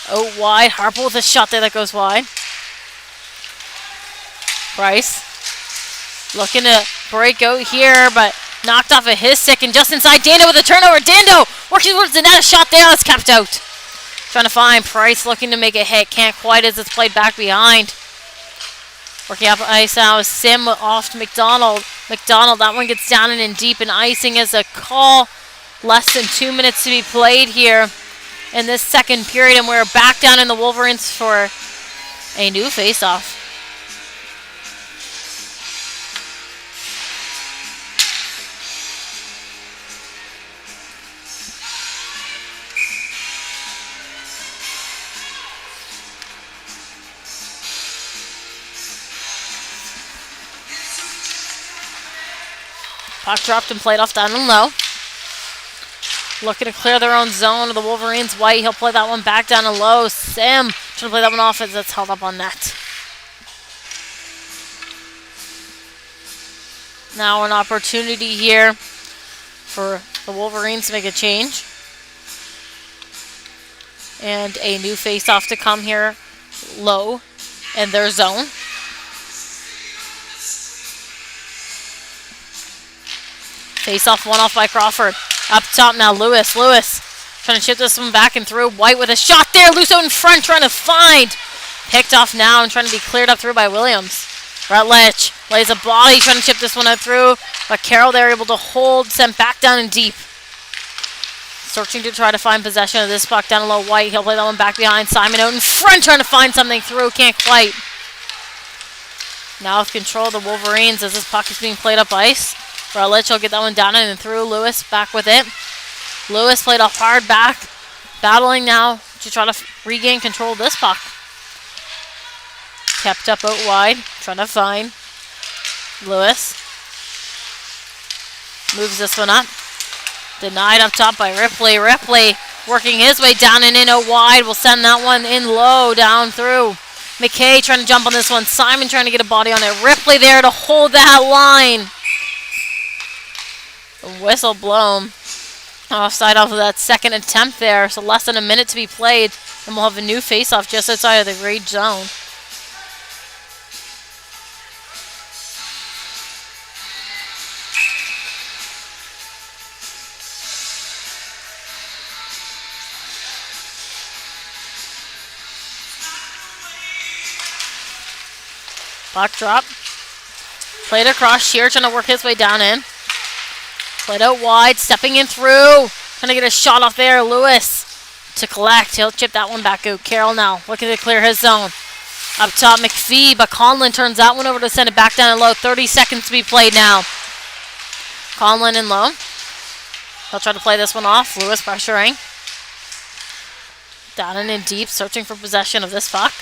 Oh, wide. Harper with a shot there that goes wide. Price. Looking to break out here, but knocked off of his stick and just inside. Dando with a turnover. Dando working towards the net. A shot there that's kept out. Trying to find Price looking to make a hit. Can't quite as it's played back behind. Working up ice now is Sim off to McDonald. McDonald, that one gets down and in deep, and icing as a call. Less than 2 minutes to be played here in this second period, and we're back down in the Wolverines for a new face-off. Puck dropped and played off down and low. Looking to clear their own zone of the Wolverines. White, he'll play that one back down and low. Sim trying to play that one off as it's held up on net. Now an opportunity here for the Wolverines to make a change. And a new face-off to come here low in their zone. Face-off, one off by Crawford. Up top now, Lewis. Trying to chip this one back and through. White with a shot there. Loose out in front, trying to find. Picked off now and trying to be cleared up through by Williams. Rutledge lays a body, trying to chip this one out through. But Carroll there able to hold, sent back down and deep. Searching to try to find possession of this puck down low. White, he'll play that one back behind. Simon out in front, trying to find something through. Can't quite. Now with control of the Wolverines as this puck is being played up ice. Rutledge will get that one down and then through. Lewis back with it. Lewis played off hard back. Battling now to try to regain control of this puck. Kept up out wide. Trying to find Lewis. Moves this one up. Denied up top by Ripley. Ripley working his way down and in out wide. Will send that one in low down through. McKay trying to jump on this one. Simon trying to get a body on it. Ripley there to hold that line. Whistle blown. Offside off of that second attempt there. So less than a minute to be played. And we'll have a new face-off just outside of the Rage zone. Puck drop. Played across. Shear trying to work his way down in. Played out wide, stepping in through. Trying to get a shot off there. Lewis to collect. He'll chip that one back out. Carroll now looking to clear his zone. Up top, McPhee, but Conlon turns that one over to send it back down and low. 30 seconds to be played now. Conlon in low. He'll try to play this one off. Lewis pressuring. Down and in deep, searching for possession of this puck.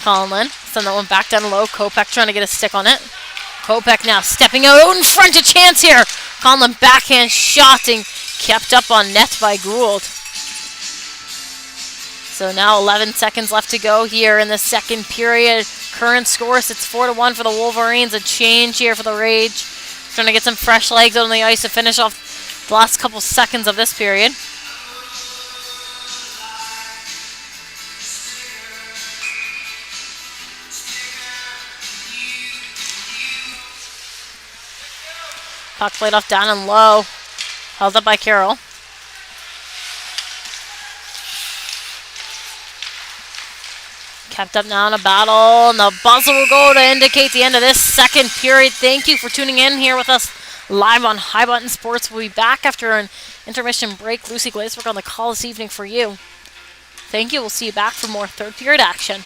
Conlon, send that one back down low. Kopeck trying to get a stick on it. Kopeck now stepping out in front, a chance here. Conlon backhand shotting, kept up on net by Gould. So now 11 seconds left to go here in the second period. Current score sits 4-1 for the Wolverines. A change here for the Rage. Trying to get some fresh legs on the ice to finish off the last couple seconds of this period. Puck played off down and low. Held up by Carroll. Kept up now in a battle, and the buzzer will go to indicate the end of this second period. Thank you for tuning in here with us live on High Button Sports. We'll be back after an intermission break. Lucy Glazberg on the call this evening for you. Thank you. We'll see you back for more third period action.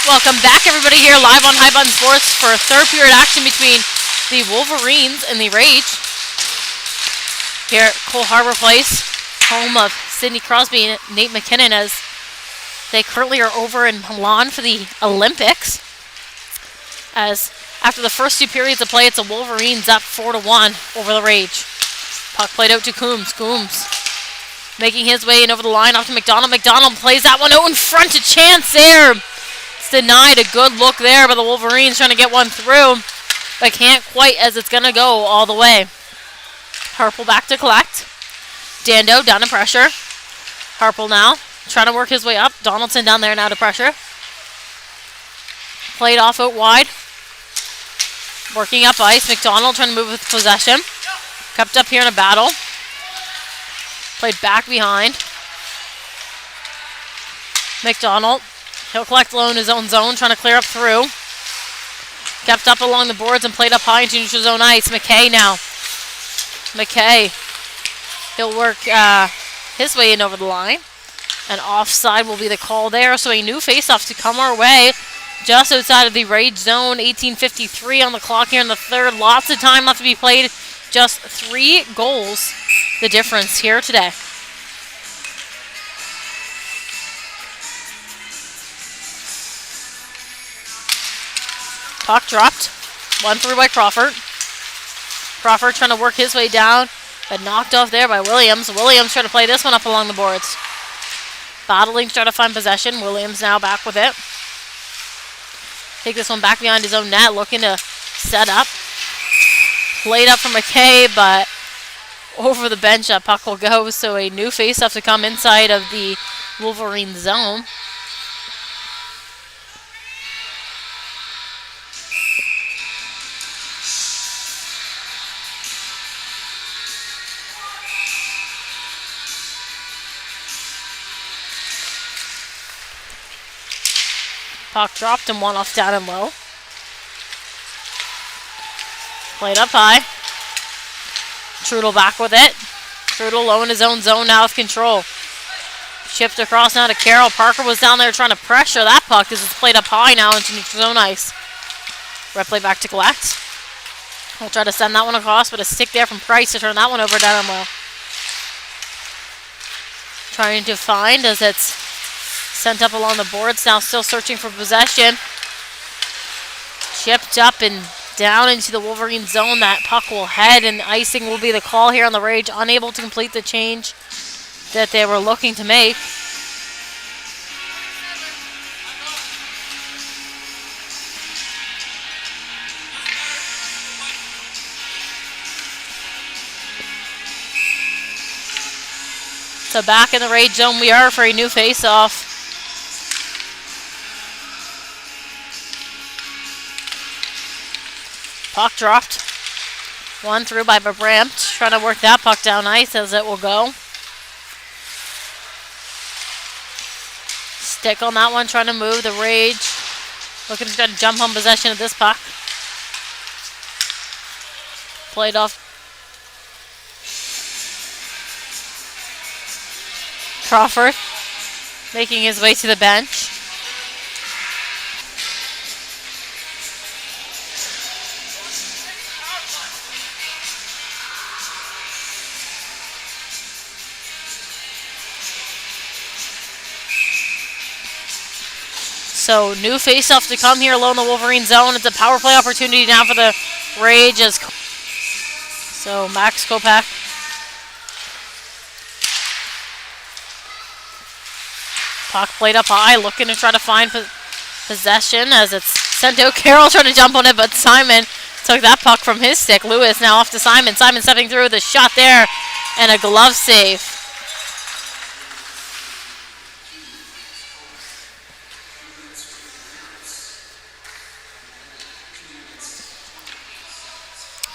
Welcome back, everybody, here live on High Button Sports for third period action between the Wolverines and the Rage. Here at Cole Harbour Place, home of Sidney Crosby and Nate McKinnon, as they currently are over in Milan for the Olympics. As after the first two periods of play, it's the Wolverines up 4-1 over the Rage. Puck played out to Coombs. Coombs making his way in over the line off to McDonald. McDonald plays that one out in front. A chance there. It's denied. A good look there by the Wolverines trying to get one through, but can't quite, as it's going to go all the way. Harple back to collect. Dando down to pressure. Harple now trying to work his way up. Donaldson down there now to pressure. Played off out wide. Working up ice. McDonald trying to move with possession. Kept up here in a battle. Played back behind. McDonald. He'll collect low in his own zone, trying to clear up through. Kept up along the boards and played up high into neutral zone ice. McKay now. McKay. He'll work his way in over the line. And offside will be the call there. So a new faceoff to come our way. Just outside of the Rage zone. 18:53 on the clock here in the third. Lots of time left to be played. Just 3 goals the difference here today. Puck dropped. One through by Crawford. Crawford trying to work his way down, but knocked off there by Williams. Williams trying to play this one up along the boards. Battling to try to find possession. Williams now back with it. Take this one back behind his own net, looking to set up. Played up from McKay, but over the bench that puck will go. So a new face-off to come inside of the Wolverine zone. Puck dropped and one off down and low. Played up high. Trudel back with it. Trudel low in his own zone now with control. Shipped across now to Carroll. Parker was down there trying to pressure that puck as it's played up high now into neutral zone ice. Replay back to collect. We'll try to send that one across, but a stick there from Price to turn that one over down and low. Trying to find as it's sent up along the boards. Now still searching for possession. Chipped up and down into the Wolverine zone. That puck will head, and icing will be the call here on the Rage. Unable to complete the change that they were looking to make. So back in the Rage zone we are for a new face-off. Puck dropped. One through by Babrampt. Trying to work that puck down ice as it will go. Stick on that one, trying to move the Rage. Looking to try to jump on possession of this puck. Played off. Crawford making his way to the bench. So new face-off to come here low in the Wolverine zone. It's a power play opportunity now for the Rage. So Max Kopak. Puck played up high, looking to try to find possession as it's sent out. Carroll trying to jump on it, but Simon took that puck from his stick. Lewis now off to Simon. Simon stepping through with a shot there and a glove save.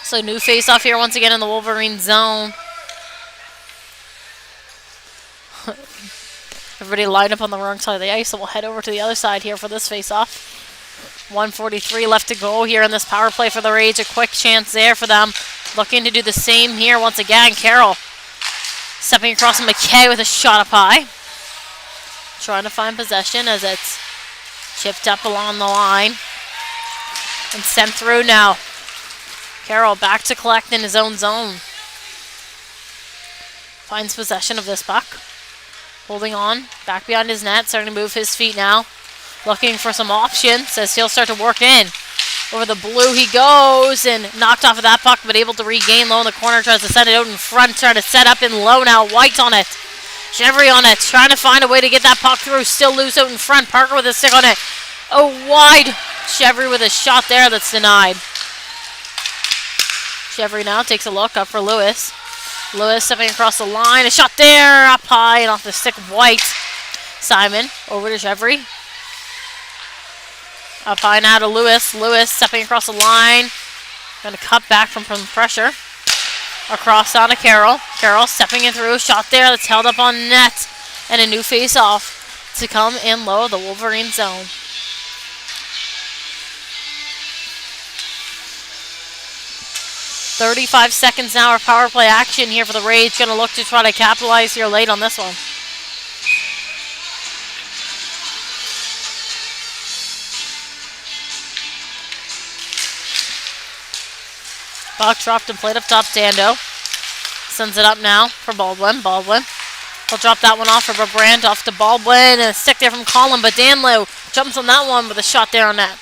So new face-off here once again in the Wolverine zone. Everybody lined up on the wrong side of the ice, so we'll head over to the other side here for this face-off. 1:43 left to go here in this power play for the Rage. A quick chance there for them. Looking to do the same here once again. Carroll stepping across McKay with a shot up high. Trying to find possession as it's Chipped up along the line. And sent through now. Carroll back to collect in his own zone. Finds possession of this puck. Holding on. Back behind his net. Starting to move his feet now. Looking for some options as he'll start to work in. Over the blue he goes and knocked off of that puck, but able to regain low in the corner. Tries to send it out in front. Trying to set up in low now. White on it. Chevry on it. Trying to find a way to get that puck through. Still loose out in front. Parker with a stick on it. Oh, wide. Chevry with a shot there that's denied. Chevry now takes a look up for Lewis. Lewis stepping across the line. A shot there. Up high and off the stick of White. Simon over to Chevry. Up high now to Lewis. Lewis stepping across the line. Going to cut back from pressure. Across on to Carroll. Carroll stepping in through. Shot there that's held up on net. And a new face-off to come in low of the Wolverine zone. "35 seconds now of power play action here for the Rage. Going to look to try to capitalize here late on this one. Puck dropped and played up top. Dando sends it up now for Baldwin. Baldwin will drop that one off for Brandt. Off to Baldwin. And a stick there from Colin. But Danlow jumps on that one with a shot there on net.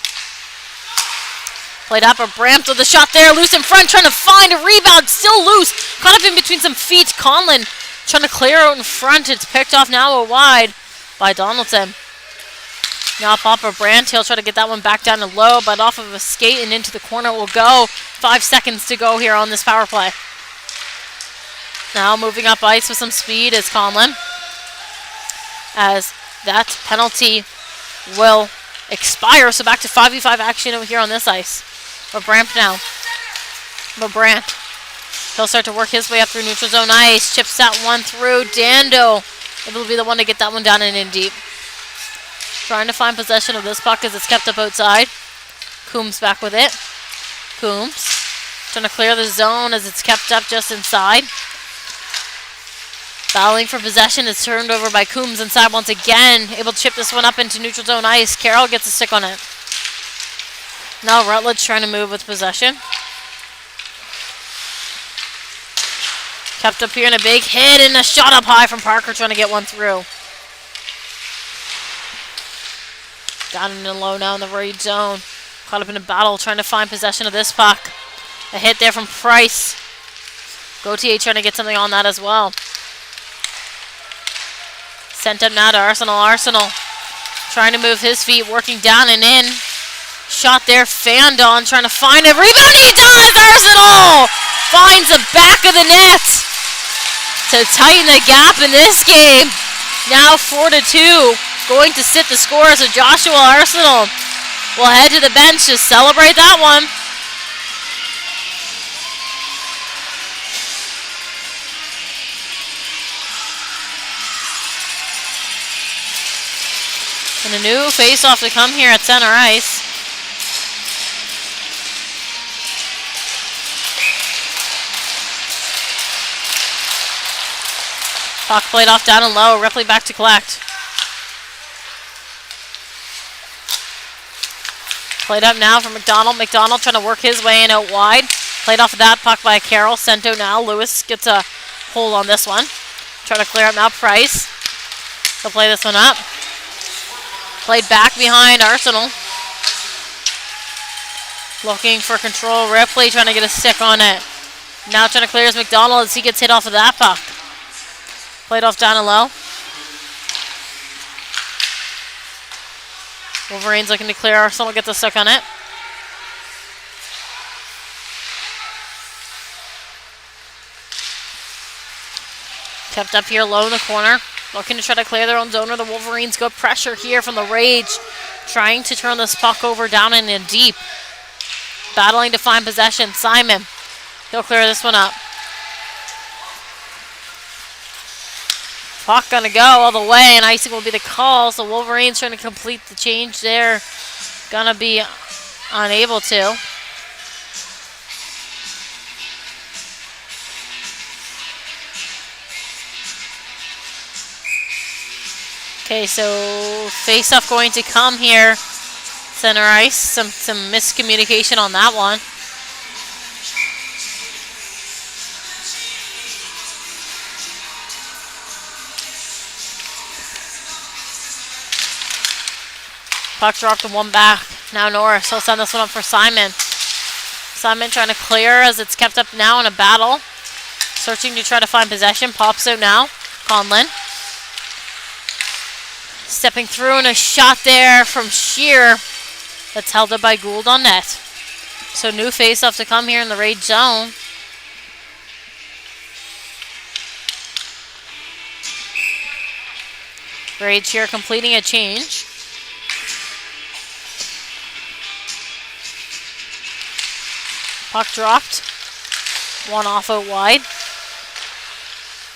Played up for Brandt with a shot there. Loose in front. Trying to find a rebound. Still loose. Caught up in between some feet. Conlon trying to clear out in front. It's picked off now wide by Donaldson. Now pop for Brandt. He'll try to get that one back down to low, but off of a skate and into the corner will go. 5 seconds to go here on this power play. Now moving up ice with some speed is Conlon. As that penalty will expire, so back to 5v5 action over here on this ice. But Brandt now. But Brandt. He'll start to work his way up through neutral zone ice. Chips that one through. Dando able to be the one to get that one down and in deep. Trying to find possession of this puck as it's kept up outside. Coombs back with it. Coombs trying to clear the zone as it's kept up just inside. Battling for possession is turned over by Coombs inside once again. Able to chip this one up into neutral zone ice. Carroll gets a stick on it. Now Rutledge trying to move with possession. Kept up here in a big hit and a shot up high from Parker trying to get one through. Down in the low now in the Rage zone. Caught up in a battle trying to find possession of this puck. A hit there from Price. Gauthier trying to get something on that as well. Sent up now to Arsenal. Arsenal trying to move his feet, working down and in. Shot there, Fandon trying to find a rebound. He does! Arsenal finds the back of the net to tighten the gap in this game. Now 4-2. Going to sit the scores of Joshua Arsenal. Will head to the bench to celebrate that one. And a new face-off to come here at center ice. Puck played off down and low. Ripley back to collect. Played up now for McDonald. McDonald trying to work his way in out wide. Played off of that puck by Carroll. Sent out now. Lewis gets a hold on this one. Trying to clear up now Price. He'll play this one up. Played back behind Arsenal. Looking for control. Ripley trying to get a stick on it. Now trying to clear his McDonald as he gets hit off of that puck. Played off down and low. Wolverines looking to clear. Arsenal gets a stick on it. Kept up here low in the corner. Looking to try to clear their own zone. Or the Wolverines go pressure here from the Rage. Trying to turn this puck over down and in deep. Battling to find possession. Simon. He'll clear this one up. Puck gonna go all the way, and icing will be the call. So Wolverines trying to complete the change there. Gonna be unable to. Okay, so face-off going to come here Thinner ice. Some miscommunication on that one. Puck dropped to one back. Now Norris. He'll send this one up for Simon. Simon trying to clear as it's kept up now in a battle. Searching to try to find possession. Pops out now. Conlon. Stepping through and a shot there from Shear. That's held up by Gould on net. So new face-off to come here in the Rage zone. Rage here completing a change. Puck dropped. One off out wide.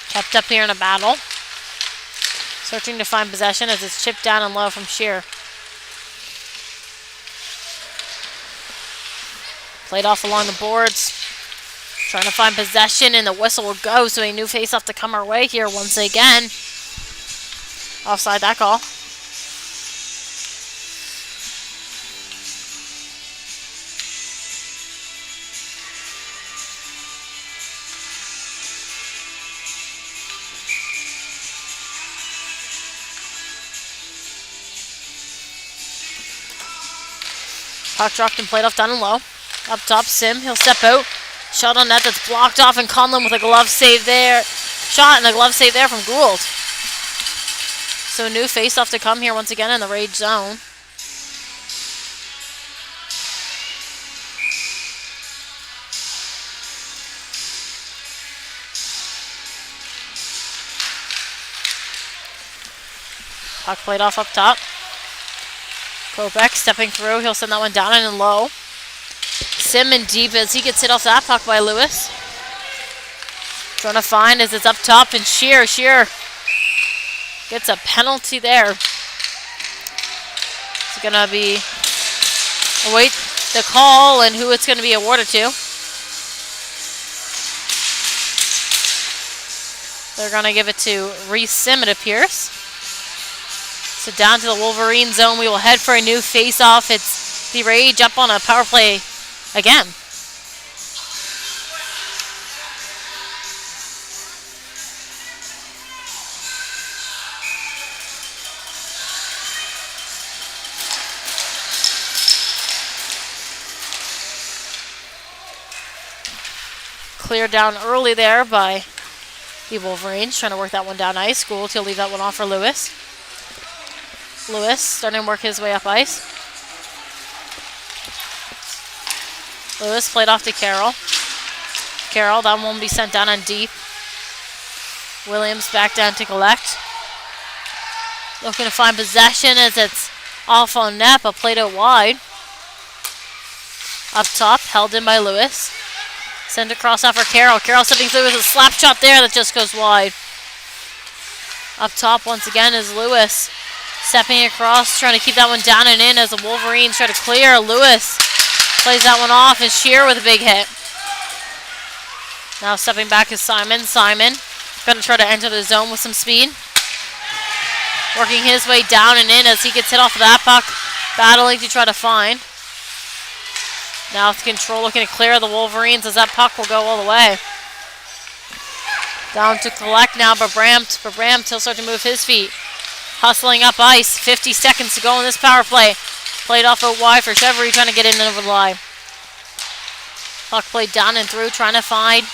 Kept up here in a battle. Searching to find possession as it's chipped down and low from Shear. Played off along the boards. Trying to find possession and the whistle will go. So a new face-off to come our way here once again. Offside that call. Puck dropped and played off down and low. Up top, Sim. He'll step out. Shot on net that's blocked off, and Conlon with a glove save there. Shot and a glove save there from Gould. So a new face-off to come here once again in the Rage zone. Puck played off up top. Kopech stepping through. He'll send that one down and low. Sim in deep as he gets hit off that puck by Lewis. Trying to find as it's up top and Shear. Shear gets a penalty there. It's going to be await the call and who it's going to be awarded to. They're going to give it to Reese Sim, it appears. So down to the Wolverine zone, we will head for a new face-off. It's the Rage up on a power play again. Cleared down early there by the Wolverines, trying to work that one down ice. Gould, he'll leave that one off for Lewis. Lewis starting to work his way up ice. Lewis played off to Carroll. Carroll, that one will be sent down on deep. Williams back down to collect. Looking to find possession as it's off on net, but played out wide. Up top, held in by Lewis. Send across out for Carroll. Carroll stepping through with a slap shot there that just goes wide. Up top once again is Lewis. Stepping across, trying to keep that one down and in as the Wolverines try to clear. Lewis plays that one off and Shear with a big hit. Now stepping back is Simon. Simon going to try to enter the zone with some speed. Working his way down and in as he gets hit off of that puck. Battling to try to find. Now with control, looking to clear the Wolverines as that puck will go all the way. Down to collect now, Babrampt. He'll start to move his feet. Hustling up ice. 50 seconds to go in this power play. Played off out wide for Chevrolet, trying to get in and over the line. Puck played down and through, trying to find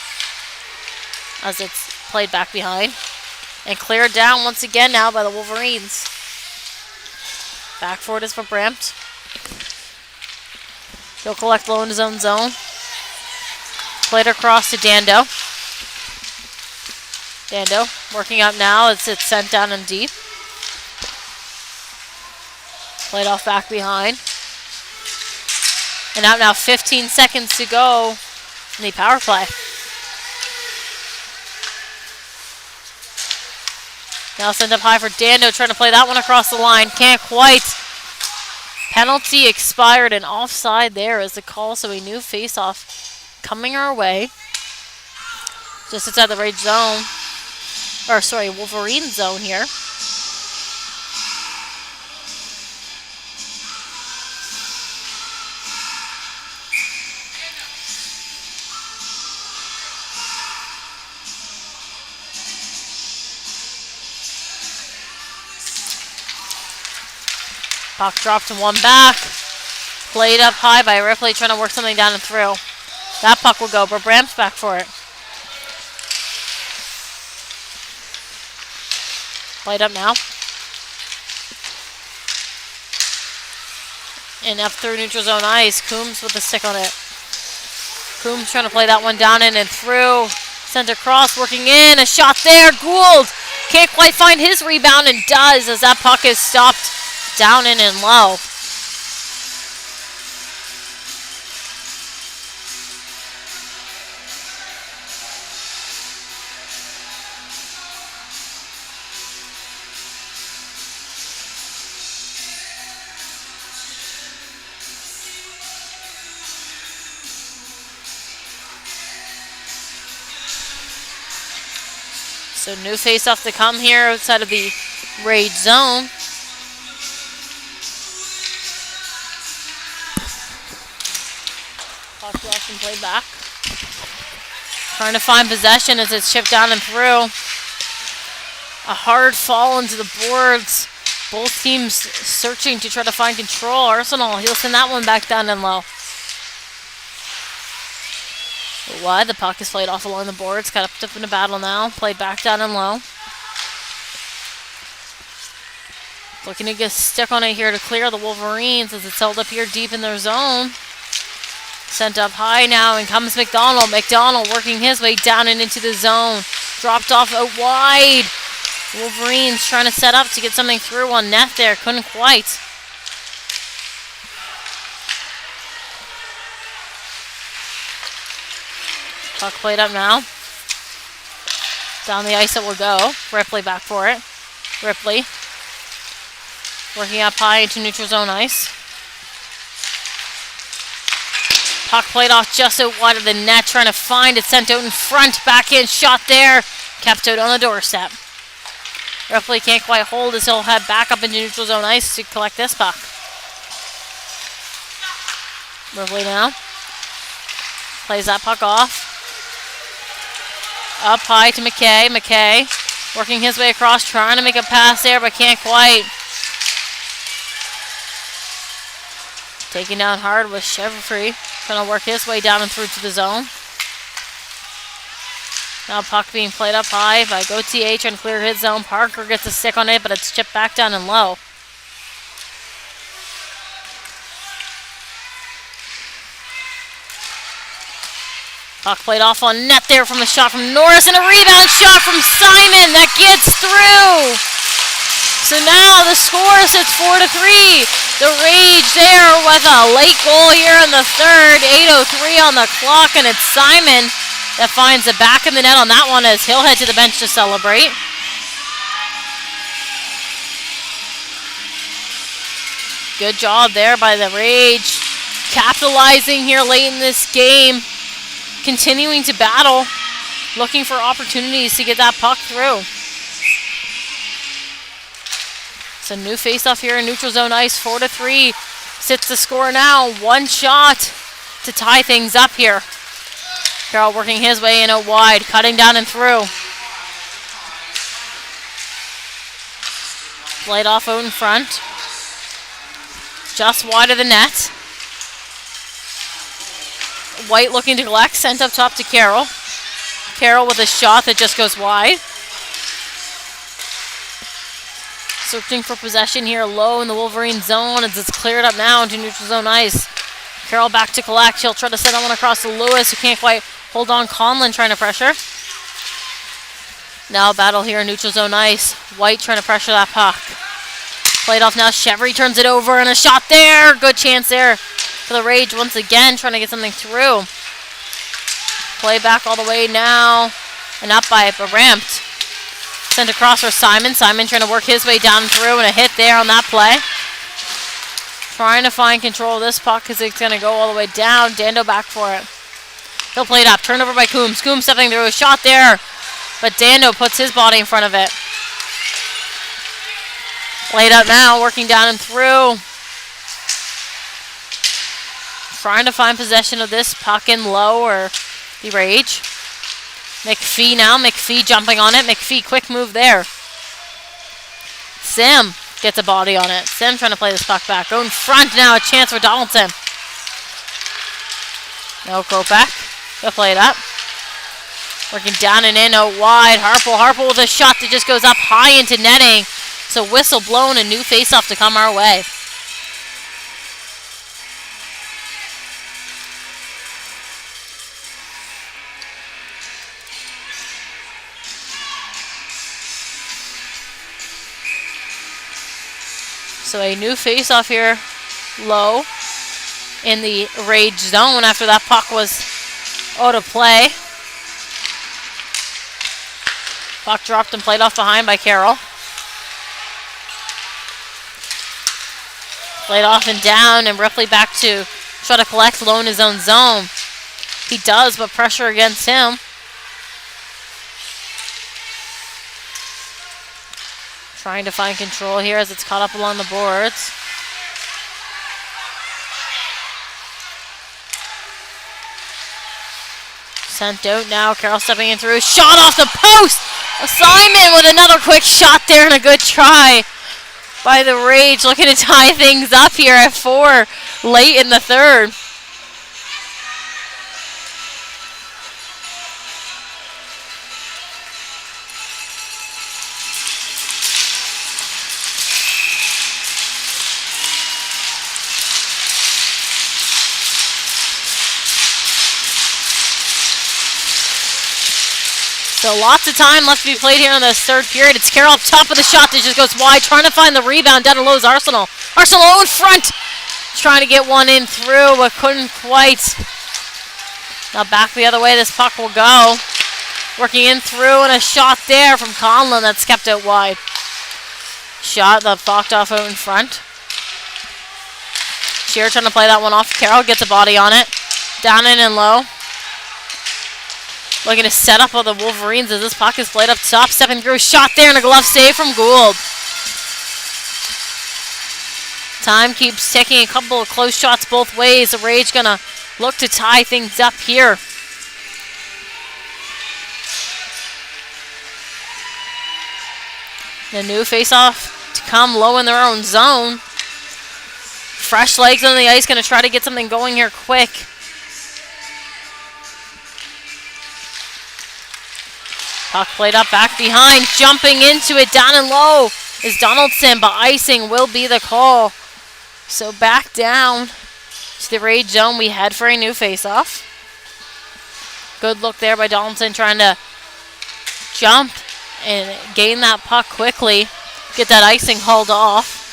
as it's played back behind. And cleared down once again now by the Wolverines. Back for it is Babrampt. He'll collect low in his own zone. Played across to Dando. Dando working up now as it's sent down and deep. Played off back behind. And out now, 15 seconds to go in the power play. Now send up high for Dando, trying to play that one across the line. Can't quite. Penalty expired and offside there is the call, so a new face-off coming our way. Just outside the Rage zone. Or, sorry, Wolverine zone here. Puck dropped to one back. Played up high by Ripley, trying to work something down and through. That puck will go, but Bram's back for it. Played up now. And up through neutral zone ice. Coombs with the stick on it. Coombs trying to play that one down in and through. Center cross working in. A shot there. Gould can't quite find his rebound and does as that puck is stopped down in and low. So new face-off to come here outside of the Rage zone. Puck lost and played back. Trying to find possession as it's chipped down and through. A hard fall into the boards. Both teams searching to try to find control. Arsenal, he'll send that one back down and low. Why? The puck is played off along the boards. Got up in a battle now. Played back down and low. Looking to get stuck on it here to clear the Wolverines as it's held up here deep in their zone. Sent up high now, and comes McDonald. McDonald working his way down and into the zone. Dropped off out wide. Wolverines trying to set up to get something through on net there. Couldn't quite. Puck played up now. Down the ice it will go. Ripley back for it. Ripley working up high into neutral zone ice. Puck played off just out wide of the net. Trying to find it. Sent out in front. Back in. Shot there. Kept out on the doorstep. Ripley can't quite hold as he'll head back up into neutral zone ice to collect this puck. Ripley now. Plays that puck off. Up high to McKay. McKay working his way across, trying to make a pass there, but can't quite. Taking down hard with Chevrolet, trying to work his way down and through to the zone. Now puck being played up high by Gauthier, trying to clear his zone. Parker gets a stick on it, but it's chipped back down and low. Puck played off on net there from a shot from Norris, and a rebound shot from Simon that gets through. So now the score sits 4-3. The Rage there with a late goal here in the third. 8:03 on the clock, and it's Simon that finds the back of the net on that one as he'll head to the bench to celebrate. Good job there by the Rage, capitalizing here late in this game. Continuing to battle, looking for opportunities to get that puck through. So new face-off here in neutral zone ice. 4-3 sits the score now. One shot to tie things up here. Carroll working his way in out wide, cutting down and through. Played off out in front. Just wide of the net. White looking to collect, sent up top to Carroll. Carroll with a shot that just goes wide. Searching for possession here low in the Wolverine zone as it's cleared up now into neutral zone ice. Carroll back to collect. He'll try to send that one across to Lewis, who can't quite hold on. Conlon trying to pressure. Now a battle here in neutral zone ice. White trying to pressure that puck. Played off now. Chevry turns it over, and a shot there. Good chance there for the Rage once again, trying to get something through. Play back all the way now, and up by Brampt. Sent across for Simon. Simon trying to work his way down through, and a hit there on that play. Trying to find control of this puck because it's going to go all the way down. Dando back for it. He'll play it up. Turnover by Coombs. Coombs stepping through. A shot there, but Dando puts his body in front of it. Played up now, working down and through. Trying to find possession of this puck in low, or the Rage. McPhee now. McPhee jumping on it. McPhee, quick move there. Sim Gets a body on it. Sim trying to play this puck back. Going front now. A chance for Donaldson. No, go back. He'll play it up. Working down and in out wide. Harper with a shot that just goes up high into netting. So whistle blown, a new face-off to come our way. So a new face-off here, low in the rage zone after that puck was out of play. Puck dropped and played off behind by Carroll. Played off and down, and Ripley back to try to collect low in his own zone. He does, but pressure against him. Trying to find control here as it's caught up along the boards. Sent out now. Carroll stepping in through. Shot off the post! Simon with another quick shot there and a good try by the Rage. Looking to tie things up here at 4 late in the third. So lots of time left to be played here in this third period. It's Carroll up top of the shot that just goes wide, trying to find the rebound down low's Arsenal. Arsenal in front, trying to get one in through, but couldn't quite. Now back the other way this puck will go. Working in through, and a shot there from Conlon that's kept out wide. Shot that blocked off out in front. Shearer trying to play that one off. Carroll gets a body on it. Down in and low. Looking to set up all the Wolverines as this puck is played up top. Stepping through, shot there, and a glove save from Gould. Time keeps ticking. A couple of close shots both ways. The Rage gonna look to tie things up here. The new face-off to come low in their own zone. Fresh legs on the ice, gonna try to get something going here quick. Puck played up back behind, jumping into it down and low is Donaldson, but icing will be the call. So back down to the Rage zone we head for a new face-off. Good look there by Donaldson, trying to jump and gain that puck quickly. Get that icing hauled off.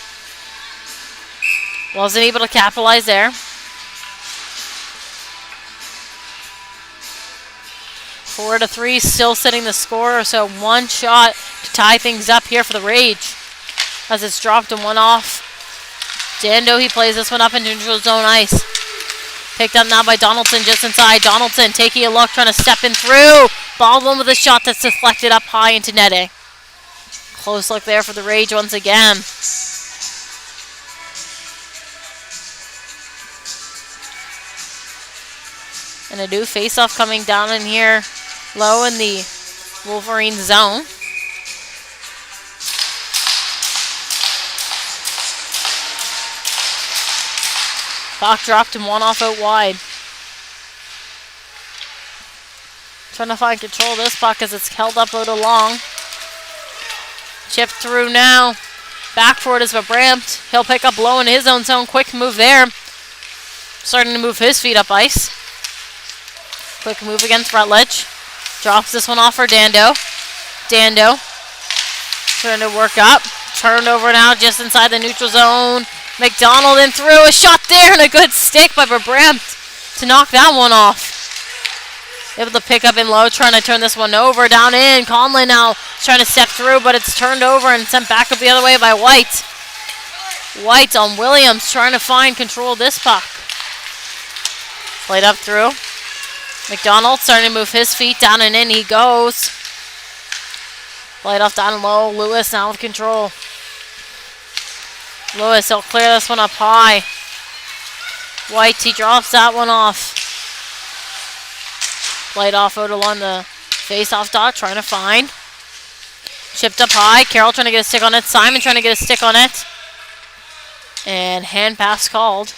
Wasn't able to capitalize there. 4-3, still sitting the score, so one shot to tie things up here for the Rage. As it's dropped and one off. Dando, he plays this one up into neutral zone ice. Picked up now by Donaldson just inside. Donaldson taking a look, trying to step in through. Baldwin with a shot that's deflected up high into netting. Close look there for the Rage once again. And a new face-off coming down in here, low in the Wolverine zone. Puck dropped and one off out wide. Trying to find control of this puck as it's held up out along. Chipped through now. Back for it is Brandt. He'll pick up low in his own zone. Quick move there. Starting to move his feet up ice. Quick move against Rutledge. Drops this one off for Dando. Dando trying to work up. Turned over now just inside the neutral zone. McDonald in through. A shot there and a good stick by Brandt to knock that one off. Able to pick up in low, trying to turn this one over. Down in. Conley now trying to step through, but it's turned over and sent back up the other way by White. White on Williams trying to find control of this puck. Played up through. McDonald starting to move his feet down and in he goes. Played off down low. Lewis now with control. Lewis, he'll clear this one up high. White, he drops that one off. Played off out along the face-off dot, trying to find. Chipped up high. Carroll trying to get a stick on it. Simon trying to get a stick on it. And hand pass called.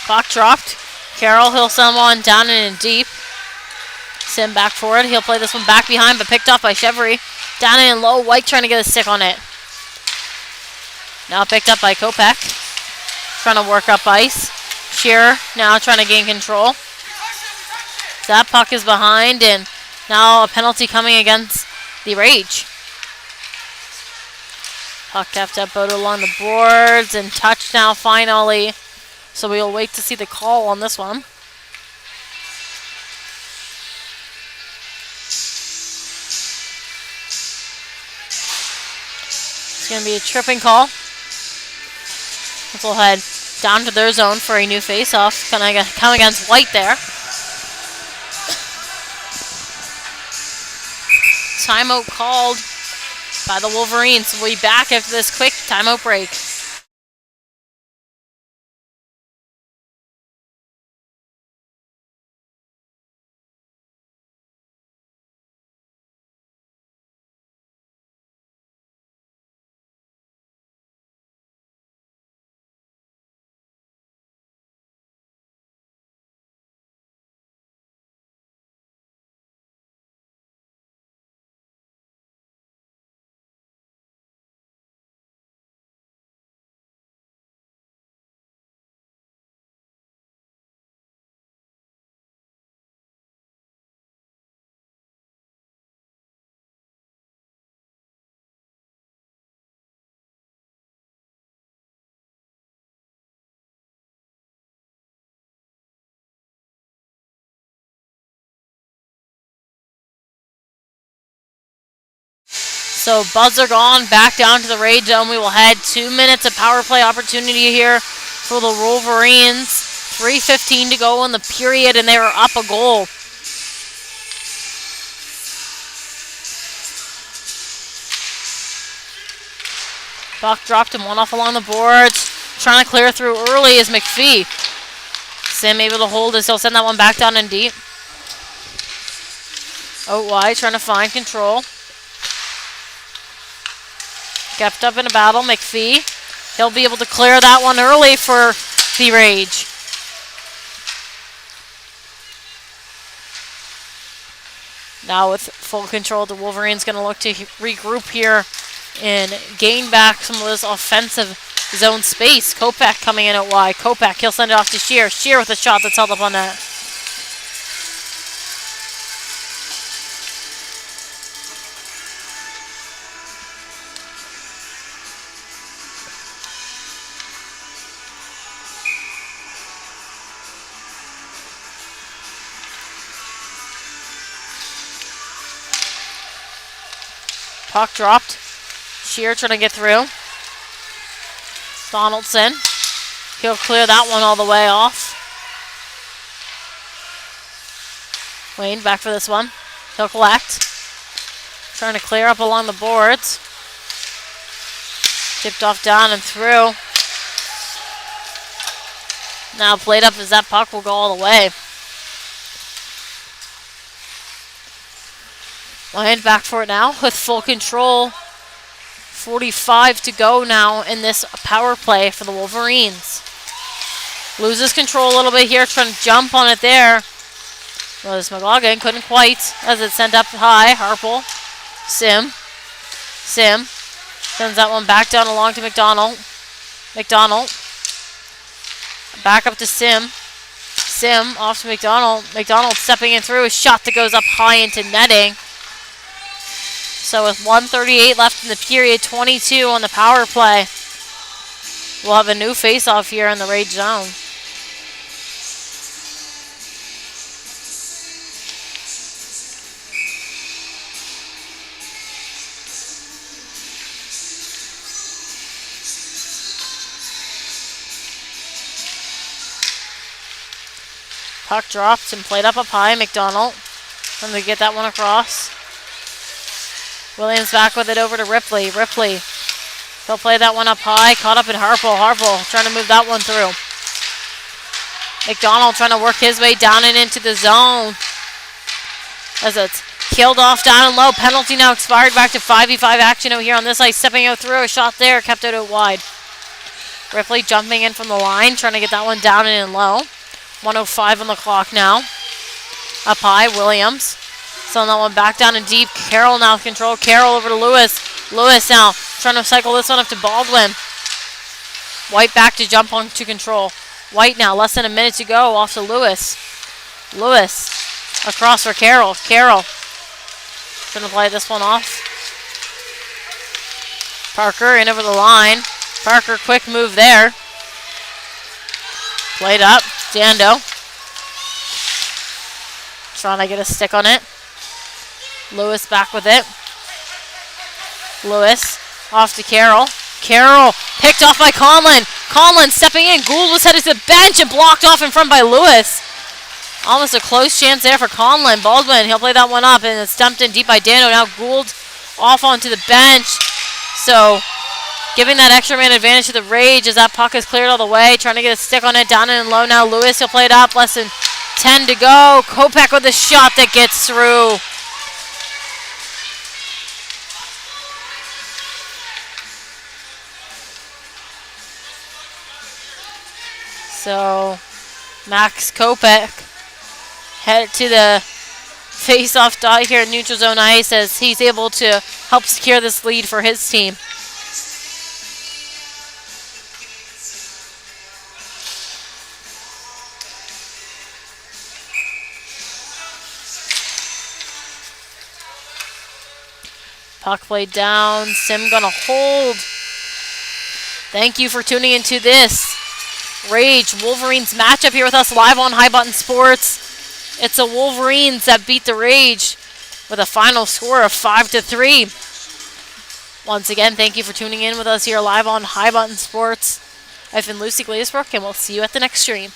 Puck dropped. Carroll, he'll send one down and in deep. Sim back forward. He'll play this one back behind, but picked off by Chevry. Down and in low. White trying to get a stick on it. Now picked up by Kopech. Trying to work up ice. Shearer now trying to gain control. That puck is behind, and now a penalty coming against the Rage. Puck kept up out along the boards, and touch now finally. So we'll wait to see the call on this one. It's going to be a tripping call. We'll head down to their zone for a new face-off. Going to come against White there. Timeout called by the Wolverines. We'll be back after this quick timeout break. So buzzer gone, back down to the Rage zone. We will head 2 minutes of power play opportunity here for the Wolverines. 3:15 to go in the period, and they are up a goal. Buck dropped him one off along the boards. Trying to clear through early is McPhee. Sim able to hold this. He'll send that one back down in deep. Out wide, trying to find control. Kept up in a battle, McPhee. He'll be able to clear that one early for the Rage. Now with full control, the Wolverines going to look to regroup here and gain back some of this offensive zone space. Kopech coming in out wide. Kopech, he'll send it off to Shear. Shear with a shot that's held up on net. Puck dropped. Shear trying to get through. Donaldson. He'll clear that one all the way off. Wayne back for this one. He'll collect. Trying to clear up along the boards. Tipped off down and through. Now played up as that puck will go all the way. Lions back for it now with full control. 45 to go now in this power play for the Wolverines. Loses control a little bit here, trying to jump on it there. Well, this McLaughlin couldn't quite as it sent up high. Harple. Sim. Sends that one back down along to McDonald. Back up to Sim. Off to McDonald. McDonald stepping in through a shot that goes up high into netting. So with 1:38 left in the period, 22 on the power play, we'll have a new face-off here in the Rage zone. Puck dropped and played up high. McDonald trying to get that one across. Williams back with it over to Ripley. Ripley. He'll play that one up high. Caught up in Harbour. Harbour trying to move that one through. McDonald trying to work his way down and into the zone. As it's killed off down and low. Penalty now expired. Back to 5v5 action out here on this side. Stepping out through. A shot there. Kept it out wide. Ripley jumping in from the line. Trying to get that one down and in low. 1:05 on the clock now. Up high. Williams. Selling that one back down and deep. Carroll now control. Carroll over to Lewis. Lewis now trying to cycle this one up to Baldwin. White back to jump on to control. White now, less than a minute to go, off to Lewis. Lewis across for Carroll. Carroll trying to play this one off. Parker in over the line. Parker, quick move there. Played up. Jando trying to get a stick on it. Lewis back with it. Lewis off to Carroll. Carroll picked off by Conlon. Conlon stepping in. Gould was headed to the bench and blocked off in front by Lewis. Almost a close chance there for Conlon. Baldwin, he'll play that one up, and it's dumped in deep by Dano. Now Gould off onto the bench. So giving that extra man advantage to the Rage as that puck is cleared all the way. Trying to get a stick on it. Down and low now. Lewis, he'll play it up. Less than 10 to go. Kopech with a shot that gets through. So Max Kopech headed to the face-off dot here at neutral zone ice as he's able to help secure this lead for his team. Puck played down. Sim gonna hold. Thank you for tuning into this Rage Wolverines matchup here with us live on High Button Sports. It's the Wolverines that beat the Rage with a final score of 5-3. Once again, thank you for tuning in with us here live on High Button Sports. I've been Lucy Glazebrook, and we'll see you at the next stream.